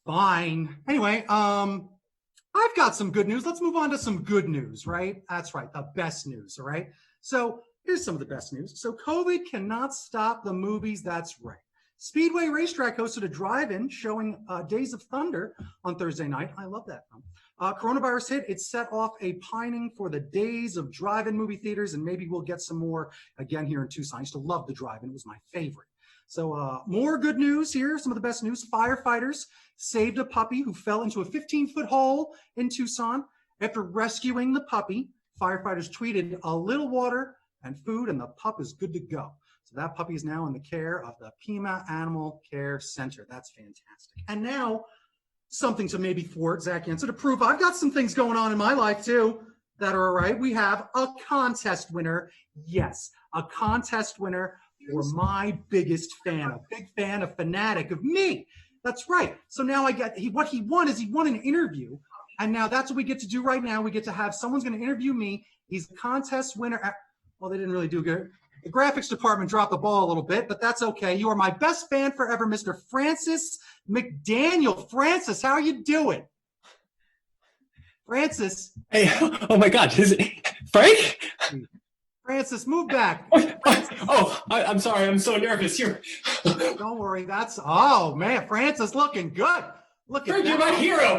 Fine. Anyway, I've got some good news. Let's move on to some good news, right? That's right. The best news, all right? So here's some of the best news. So COVID cannot stop the movies. That's right. Speedway Racetrack hosted a drive-in showing Days of Thunder on Thursday night. I love that film. Coronavirus hit. It set off a pining for the days of drive-in movie theaters, and maybe we'll get some more again here in Tucson. I used to love the drive-in. It was my favorite. So more good news here. Some of the best news. Firefighters saved a puppy who fell into a 15-foot hole in Tucson. After rescuing the puppy, firefighters tweeted a little water and food, and the pup is good to go. So that puppy is now in the care of the Pima Animal Care Center. That's fantastic. And now something to maybe thwart Zach Yenser to prove I've got some things going on in my life too that are all right. We have a contest winner. Yes, a contest winner for my biggest fan, a big fan, a fanatic of me. That's right. So now what he won is he won an interview. And now that's what we get to do right now. We get to have someone's going to interview me. He's a contest winner. Well, they didn't really do good. The graphics department dropped the ball a little bit, but that's okay. You are my best fan forever, Mr. Francis McDaniel. Francis, how are you doing? Francis. Hey, oh my God, is it Frank? Francis, move back. I'm sorry, I'm so nervous. Don't worry, oh man, Francis looking good. Look at Frank, that. you're my hero.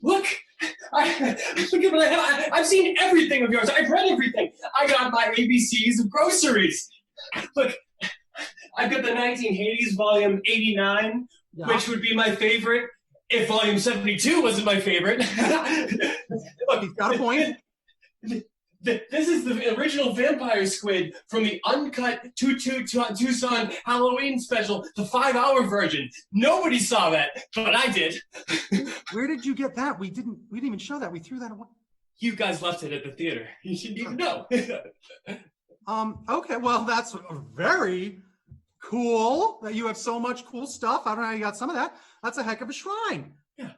Look at what I have. I've seen everything of yours. I've read everything. I got my ABCs of groceries. Look, I've got the 1980s volume 89, which would be my favorite if volume 72 wasn't my favorite. Look, he's got a point. This is the original vampire squid from the uncut Tucson Halloween special, the 5-hour version. Nobody saw that, but I did. Where did you get that? We didn't even show that. We threw that away. You guys left it at the theater. You shouldn't even know. Okay, well, that's very cool that you have so much cool stuff. I don't know how you got some of that. That's a heck of a shrine. Yeah.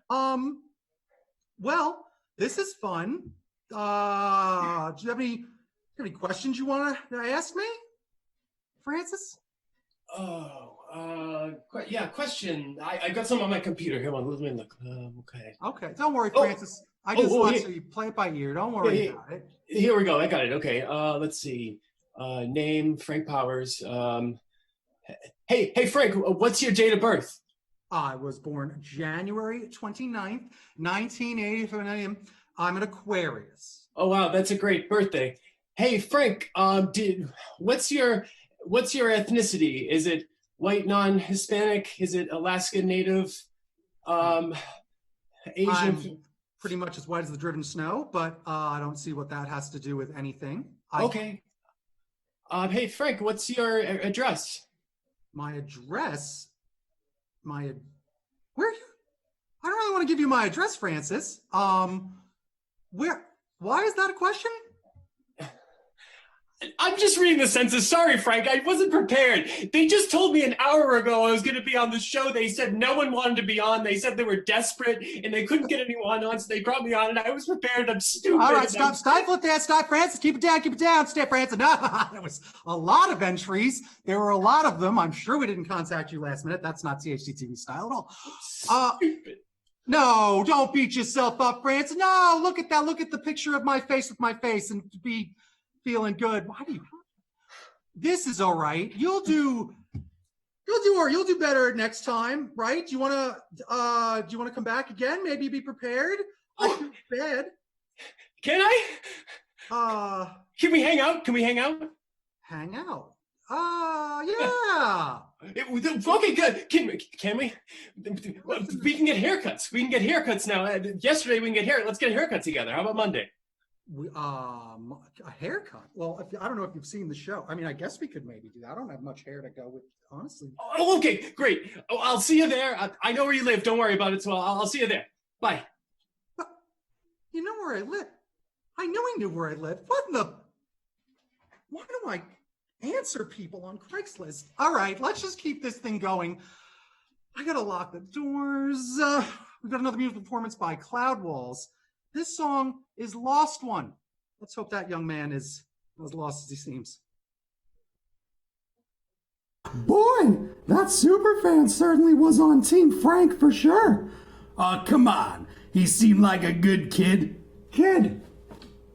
Well, this is fun. Do you have any questions you want to ask me, Francis? Yeah, question. I got some on my computer. Here, let me look. Okay. Okay, don't worry, Francis. I just let you play it by ear. Don't worry about it. Here we go. I got it. Okay. Let's see. Name Frank Powers. Hey, Frank. What's your date of birth? I was born January 29th, 1980. I'm an Aquarius. Oh wow, that's a great birthday. Hey, Frank. What's your ethnicity? Is it white, non-Hispanic? Is it Alaska Native? Asian? I'm pretty much as white as the driven snow, but I don't see what that has to do with anything. Okay. Hey, Frank, what's your address? My address? Where are you? I don't really want to give you my address, Francis. Why is that a question? I'm just reading the census. Sorry, Frank. I wasn't prepared. They just told me an hour ago I was going to be on the show. They said no one wanted to be on. They said they were desperate and they couldn't get anyone on, so they brought me on, and I was prepared. I'm stupid. All right, stop. Stifle it there. Stop, Francis. Keep it down. Stay, Francis. No, there was a lot of entries. There were a lot of them. I'm sure we didn't contact you last minute. That's not THT TV style at all. Stupid. No, don't beat yourself up, Francis. No, look at that. Look at the picture of my face with my face and be feeling good. Why do you? This is all right. You'll do better next time, right? Do you want to come back again? Maybe be prepared. I feel bad. Can I? Can we hang out? Hang out. Yeah. Okay, good. Can we? We can get haircuts. We can get haircuts now. Yesterday we can get hair. Let's get a haircut together. How about Monday? A haircut. Well, I don't know if you've seen the show. I mean, I guess we could maybe do that. I don't have much hair to go with, honestly. Oh, okay, great. Oh, I'll see you there. I know where you live. Don't worry about it. So I'll see you there. Bye. You know where I live? I knew he knew where I live. Why do I answer people on Craigslist? All right, let's just keep this thing going. I gotta lock the doors. We've got another musical performance by Cloud Walls. This song is Lost One. Let's hope that young man is as lost as he seems. Boy, that superfan certainly was on Team Frank for sure. Come on. He seemed like a good kid. Kid?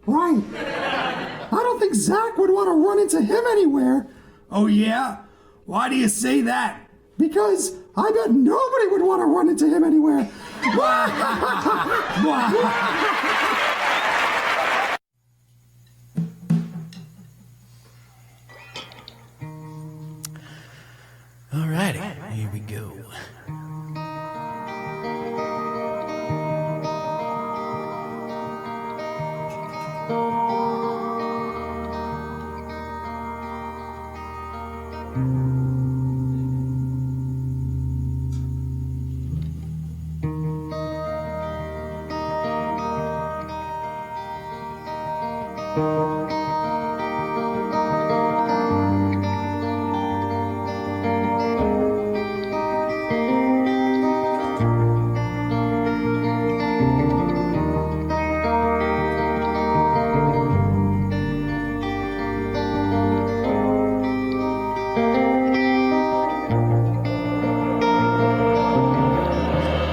Right. I don't think Zach would want to run into him anywhere. Oh, yeah? Why do you say that? Because I bet nobody would want to run into him anywhere. Alrighty, here we go.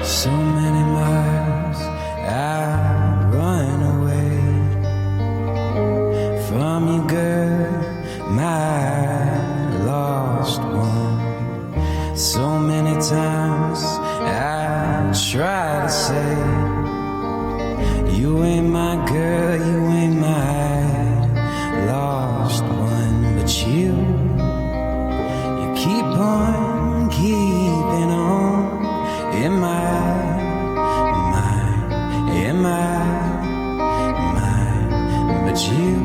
So many miles I'd run away from you, girl, my lost one. So many times I try to say, you ain't my girl, you ain't my lost one, but you keep on keeping on in my mind, but you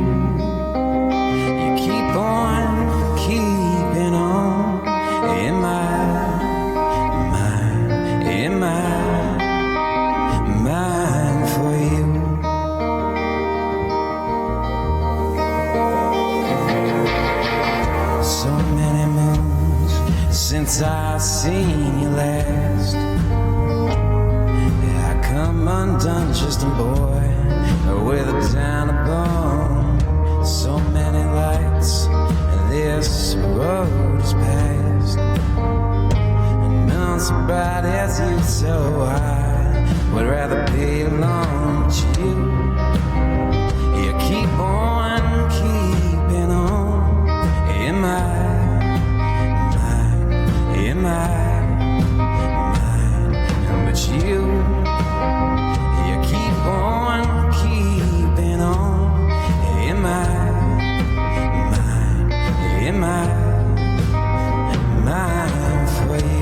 keep on keeping on in my mind for you. So many moons since I've seen you last. Come undone, just a boy with a down a bone. So many lights, this road is past. on so bright as you, so I would rather be alone with you. You keep on keeping on in my mind, but you keep on keeping on in my mind for you.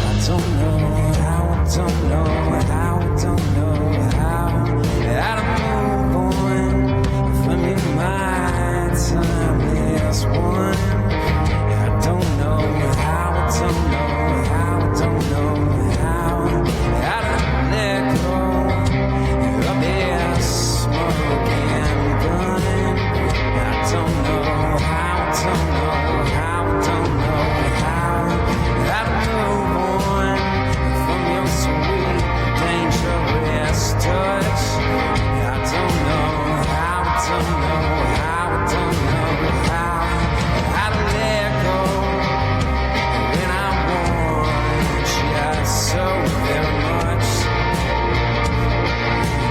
I don't know how, I don't know how, I don't know how to move on from your mind, timeless one. I don't know how, I don't know how, I don't know how to let go of this smoking gun. I don't know how, I don't know how, I don't know how to move on from your sweet, dangerous touch. I don't know how, I don't know how, I don't know how to let go when I want you so very much.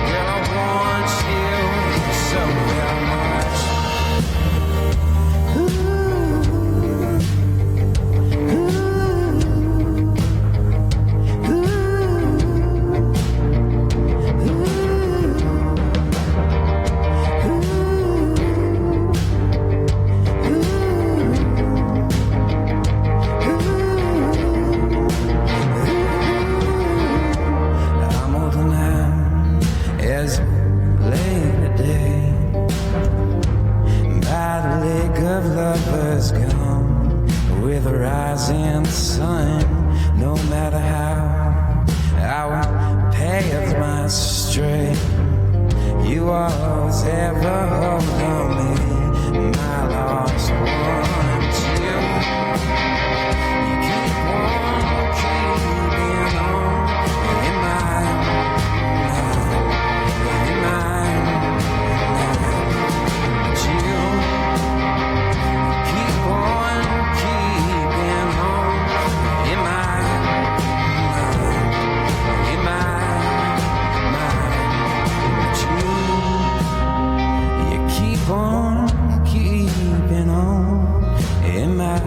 Girl, I want you so very much. I'm older now, as late today. By the lake of lovers gone, with the rising sun. No matter how I paved my stray, you always ever hold on me, my lost one. You keep on keeping on in my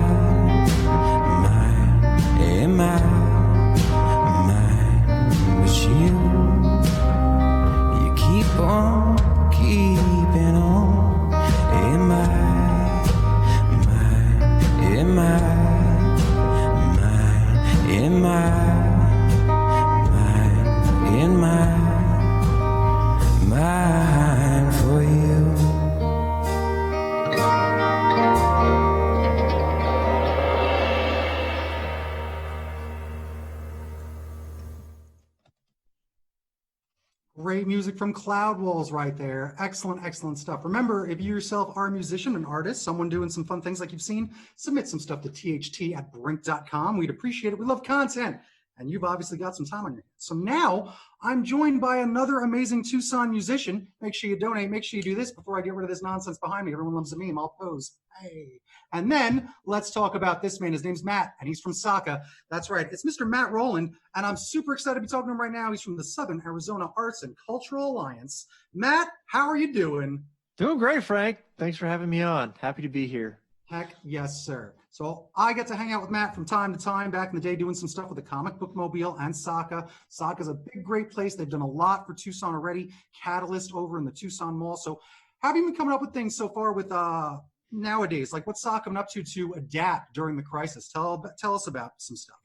Great music from Cloud Walls right there. Excellent, excellent stuff. Remember, if you yourself are a musician, an artist, someone doing some fun things like you've seen, submit some stuff to tht@brink.com. We'd appreciate it. We love content. And you've obviously got some time on your hands. So now I'm joined by another amazing Tucson musician. Make sure you donate. Make sure you do this before I get rid of this nonsense behind me. Everyone loves a meme. I'll pose. Hey. And then let's talk about this man. His name's Matt, and he's from Saca. That's right. It's Mr. Matt Rowland, and I'm super excited to be talking to him right now. He's from the Southern Arizona Arts and Cultural Alliance. Matt, how are you doing? Doing great, Frank. Thanks for having me on. Happy to be here. Heck yes, sir. So I get to hang out with Matt from time to time back in the day doing some stuff with the Comic Book Mobile and Saca. Saca's a big, great place. They've done a lot for Tucson already. Catalyst over in the Tucson Mall. So how have you been coming up with things so far with nowadays? Like what's Saca coming up to adapt during the crisis? Tell us about some stuff.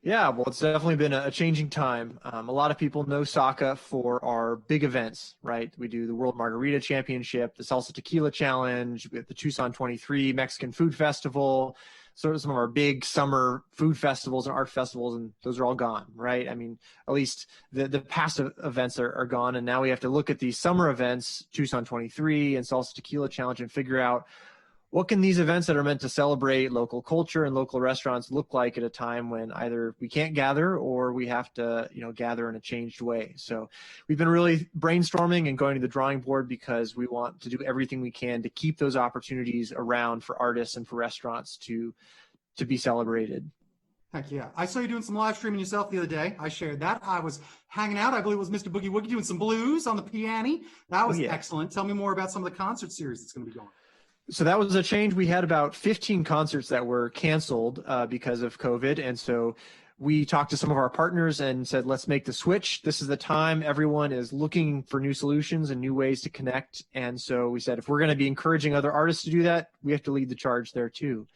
Yeah, well, it's definitely been a changing time. A lot of people know Saca for our big events, right? We do the World Margarita Championship, the Salsa Tequila Challenge, we have the Tucson 23 Mexican Food Festival, sort of some of our big summer food festivals and art festivals, and those are all gone, right? I mean, at least the past events are gone, and now we have to look at these summer events, Tucson 23 and Salsa Tequila Challenge, and figure out, what can these events that are meant to celebrate local culture and local restaurants look like at a time when either we can't gather or we have to, gather in a changed way. So we've been really brainstorming and going to the drawing board because we want to do everything we can to keep those opportunities around for artists and for restaurants to be celebrated. Heck yeah. I saw you doing some live streaming yourself the other day. I shared that. I was hanging out. I believe it was Mr. Boogie Woogie doing some blues on the piano. That was excellent. Tell me more about some of the concert series that's going to be going. So that was a change. We had about 15 concerts that were canceled because of COVID. And so we talked to some of our partners and said, let's make the switch. This is the time. Everyone is looking for new solutions and new ways to connect. And so we said, if we're going to be encouraging other artists to do that, we have to lead the charge there too.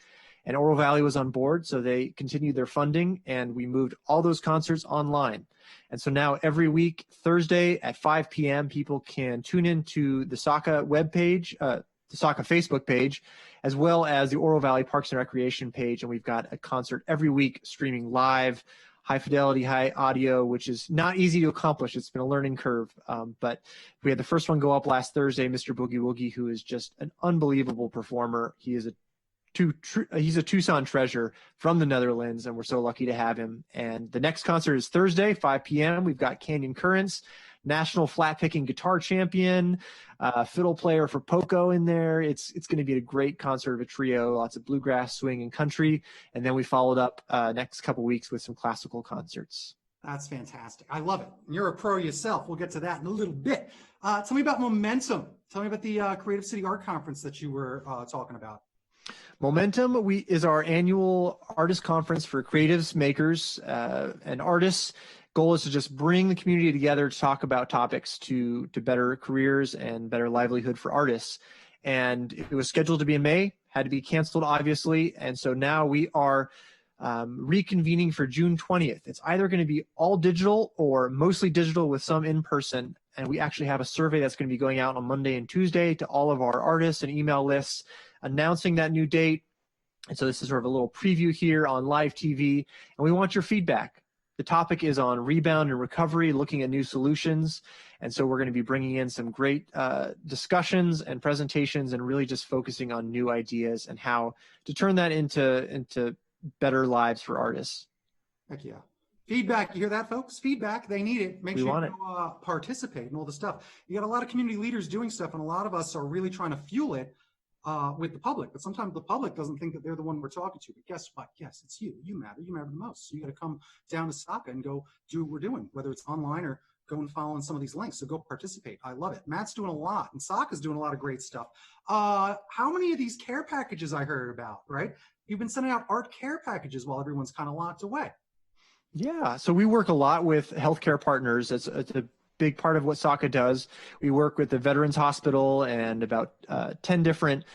And Oro Valley was on board, so they continued their funding, and we moved all those concerts online. And so now every week, Thursday at 5 p.m., people can tune into the SACA webpage, the SACA Facebook page, as well as the Oro Valley Parks and Recreation page. And we've got a concert every week streaming live, high fidelity, high audio, which is not easy to accomplish. It's been a learning curve. But we had the first one go up last Thursday, Mr. Boogie Woogie, who is just an unbelievable performer. He's a Tucson treasure from the Netherlands, and we're so lucky to have him. And the next concert is Thursday, 5 p.m. We've got Canyon Currents, national flat-picking guitar champion, fiddle player for Poco in there. It's going to be a great concert of a trio, lots of bluegrass, swing, and country. And then we followed up next couple weeks with some classical concerts. That's fantastic. I love it. You're a pro yourself. We'll get to that in a little bit. Tell me about Momentum. Tell me about the Creative City Art Conference that you were talking about. Momentum is our annual artist conference for creatives, makers, and artists. Goal is to just bring the community together to talk about topics to better careers and better livelihood for artists. And it was scheduled to be in May, had to be canceled, obviously. And so now we are reconvening for June 20th. It's either going to be all digital or mostly digital with some in person. And we actually have a survey that's going to be going out on Monday and Tuesday to all of our artists and email lists, announcing that new date. And so this is sort of a little preview here on live TV, and we want your feedback. The topic is on rebound and recovery, looking at new solutions. And so we're going to be bringing in some great discussions and presentations and really just focusing on new ideas and how to turn that into better lives for artists. Heck yeah. Feedback, you hear that, folks? Feedback, they need it. Make sure you participate and all the stuff. You got a lot of community leaders doing stuff, and a lot of us are really trying to fuel it with the public. But sometimes the public doesn't think that they're the one we're talking to. But guess what? Yes, it's you. You matter. You matter the most. So you got to come down to SACA and go do what we're doing, whether it's online or go and follow on some of these links. So go participate. I love it. Matt's doing a lot, and SACA's doing a lot of great stuff. How many of these care packages I heard about, right? You've been sending out art care packages while everyone's kind of locked away. Yeah, so we work a lot with healthcare partners. It's a big part of what SACA does. We work with the Veterans Hospital and about 10 different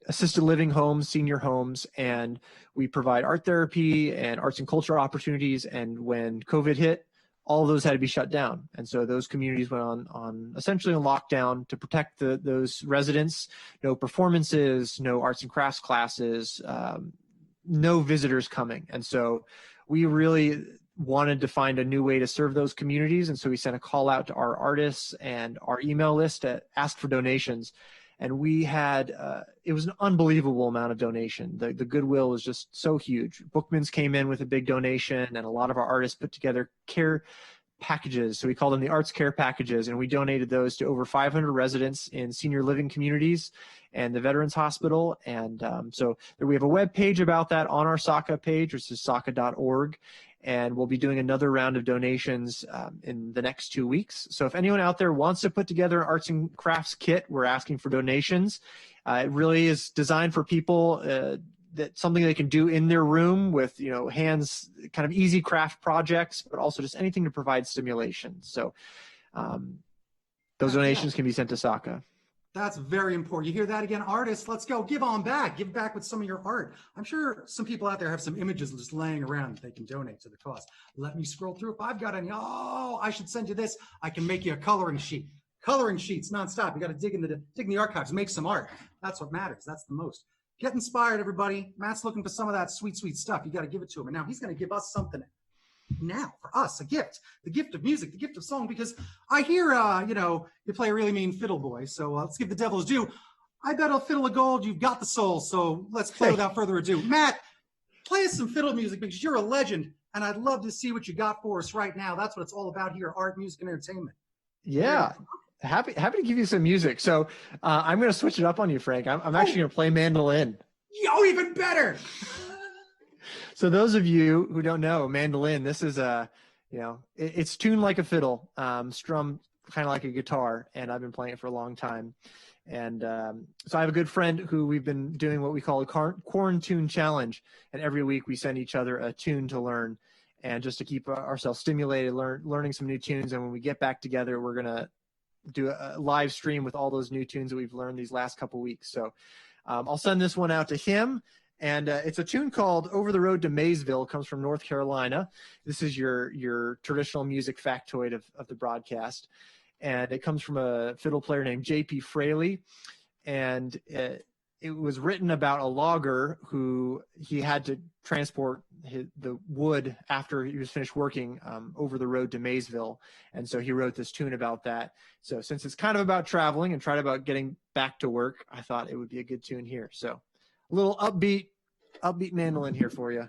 assisted living homes, senior homes, and we provide art therapy and arts and culture opportunities. And when COVID hit, all of those had to be shut down. And so those communities went on essentially on lockdown to protect those residents. No performances, no arts and crafts classes, no visitors coming. And so we really wanted to find a new way to serve those communities. And so we sent a call out to our artists and our email list to ask for donations. And we had, it was an unbelievable amount of donation. The goodwill is just so huge. Bookman's came in with a big donation, and a lot of our artists put together care packages. So we call them the arts care packages, and we donated those to over 500 residents in senior living communities and the Veterans Hospital. And so we have a web page about that on our SACA page, which is saca.org. And we'll be doing another round of donations in the next 2 weeks. So if anyone out there wants to put together an arts and crafts kit, we're asking for donations. It really is designed for people that something they can do in their room with, hands, kind of easy craft projects, but also just anything to provide stimulation. So those donations can be sent to SACA. That's very important. You hear that again, artists? Let's go. Give on back. Give back with some of your art. I'm sure some people out there have some images just laying around that they can donate to the cause. Let me scroll through if I've got any. Oh, I should send you this. I can make you a coloring sheet. Coloring sheets nonstop. You got to dig in the archives, make some art. That's what matters. That's the most. Get inspired, everybody. Matt's looking for some of that sweet, sweet stuff. You got to give it to him. And now he's going to give us something now for us, a gift, the gift of music, the gift of song, because I hear, you play a really mean fiddle boy. So let's give the devil his due. I bet a fiddle of gold, you've got the soul. So let's play without further ado. Matt, play us some fiddle music because you're a legend, and I'd love to see what you got for us right now. That's what it's all about here, art, music, and entertainment. Yeah. Happy to give you some music. So I'm going to switch it up on you, Frank. I'm actually going to play mandolin. Yo, even better. So those of you who don't know, mandolin, this is it's tuned like a fiddle, strummed kind of like a guitar, and I've been playing it for a long time. And so I have a good friend who we've been doing what we call a quarantine challenge, and every week we send each other a tune to learn, and just to keep ourselves stimulated, learning some new tunes. And when we get back together, we're gonna do a live stream with all those new tunes that we've learned these last couple weeks. So I'll send this one out to him. And it's a tune called Over the Road to Maysville. It comes from North Carolina. This is your traditional music factoid of the broadcast. And it comes from a fiddle player named J.P. Fraley. And it was written about a logger who he had to transport the wood after he was finished working over the road to Maysville. And so he wrote this tune about that. So since it's kind of about traveling and about getting back to work, I thought it would be a good tune here. So a little upbeat mandolin here for you.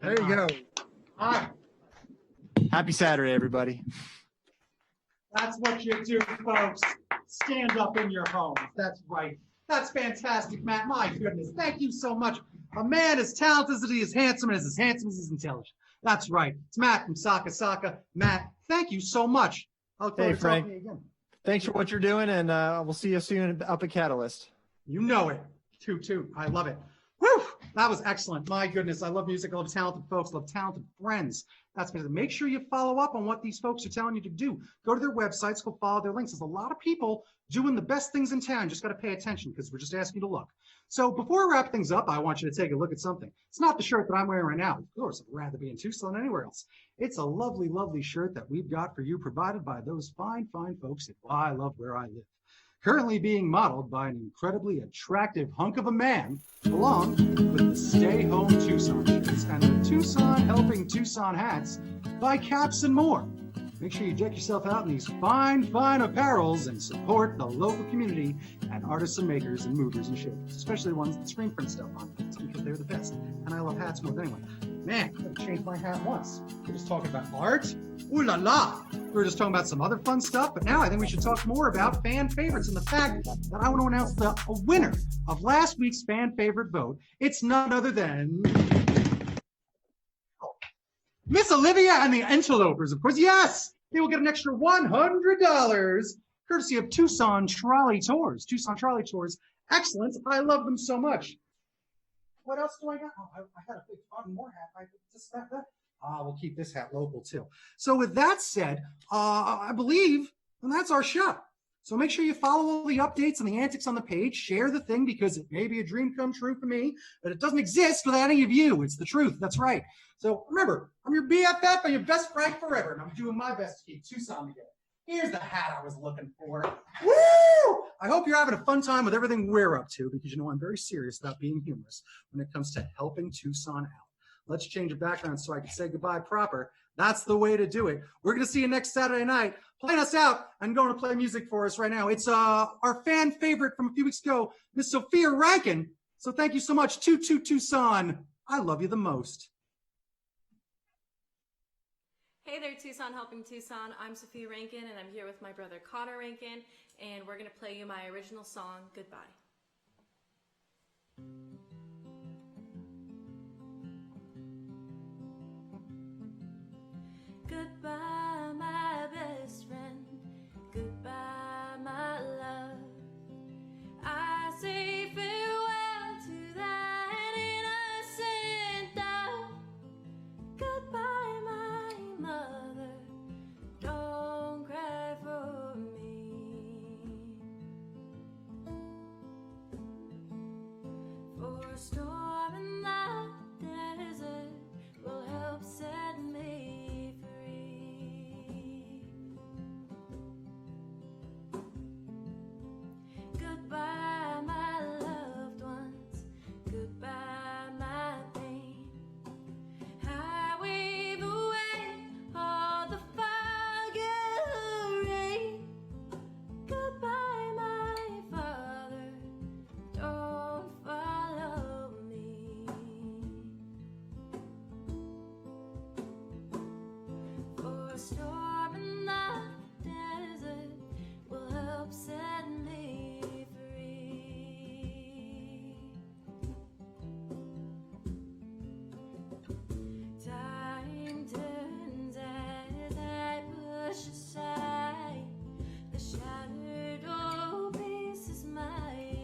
There you go. Happy Saturday, everybody. That's what you do, folks. Stand up in your homes. That's right. That's fantastic, Matt. My goodness. Thank you so much. A man as talented as he is handsome and as handsome as he's intelligent. That's right. It's Matt from Saka. Matt, thank you so much. Hey, Frank. Again. Thanks for what you're doing, and we'll see you soon up at Catalyst. You know it. Toot. I love it. Whew, that was excellent. My goodness, I love music. I love talented folks. I love talented friends. That's because make sure you follow up on what these folks are telling you to do. Go to their websites, go follow their links. There's a lot of people doing the best things in town. Just got to pay attention because we're just asking you to look. So before we wrap things up, I want you to take a look at something. It's not the shirt that I'm wearing right now. Of course, I'd rather be in Tucson than anywhere else. It's a lovely, lovely shirt that we've got for you, provided by those fine, fine folks at I Love Where I Live. Currently being modeled by an incredibly attractive hunk of a man, along with the Stay Home Tucson shirts and the Tucson Helping Tucson hats by Caps and More. Make sure you deck yourself out in these fine, fine apparels and support the local community and artists and makers and movers and shakers, especially the ones that screen print stuff on hats because they're the best. And I love hats more than anyone. Man, I haven't changed my hat once. We're just talking about art. Ooh la la. We were just talking about some other fun stuff, but now I think we should talk more about fan favorites and the fact that I want to announce the winner of last week's fan favorite vote. It's none other than Miss Olivia and the Interlopers, of course. Yes, they will get an extra $100 courtesy of Tucson Trolley Tours. Tucson Trolley Tours, excellent. I love them so much. What else do I got? Oh, I had a big fun more hat. I just that. We'll keep this hat local too. So with that said, I believe, and that's our show. So make sure you follow all the updates and the antics on the page. Share the thing because it may be a dream come true for me, but it doesn't exist without any of you. It's the truth. That's right. So remember, I'm your BFF and your best Frank forever, and I'm doing my best to keep Tucson together. Here's the hat I was looking for. Woo! I hope you're having a fun time with everything we're up to because you know I'm very serious about being humorous when it comes to helping Tucson out. Let's change the background so I can say goodbye proper. That's the way to do it. We're going to see you next Saturday night. Playing us out and going to play music for us right now. It's our fan favorite from a few weeks ago, Miss Sophia Rankin. So thank you so much. Tucson. I love you the most. Hey there, Tucson Helping Tucson. I'm Sophia Rankin, and I'm here with my brother Connor Rankin, and we're going to play you my original song, Goodbye. Goodbye, my best friend. Goodbye, my love. I say farewell to that innocent dove. Goodbye, my mother. Don't cry for me. For a storm in the desert will help set me free. Goodbye, my loved ones. Goodbye, my pain. I wave away all the fog and rain. Goodbye, my father. Don't follow me. For a storm in the desert will help set me free. Time turns as I push aside the shattered old pieces my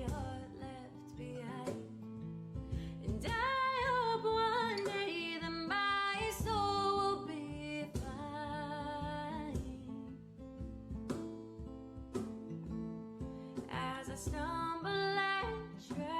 heart left behind. And I hope one day that my soul will be fine. As I stumble, I try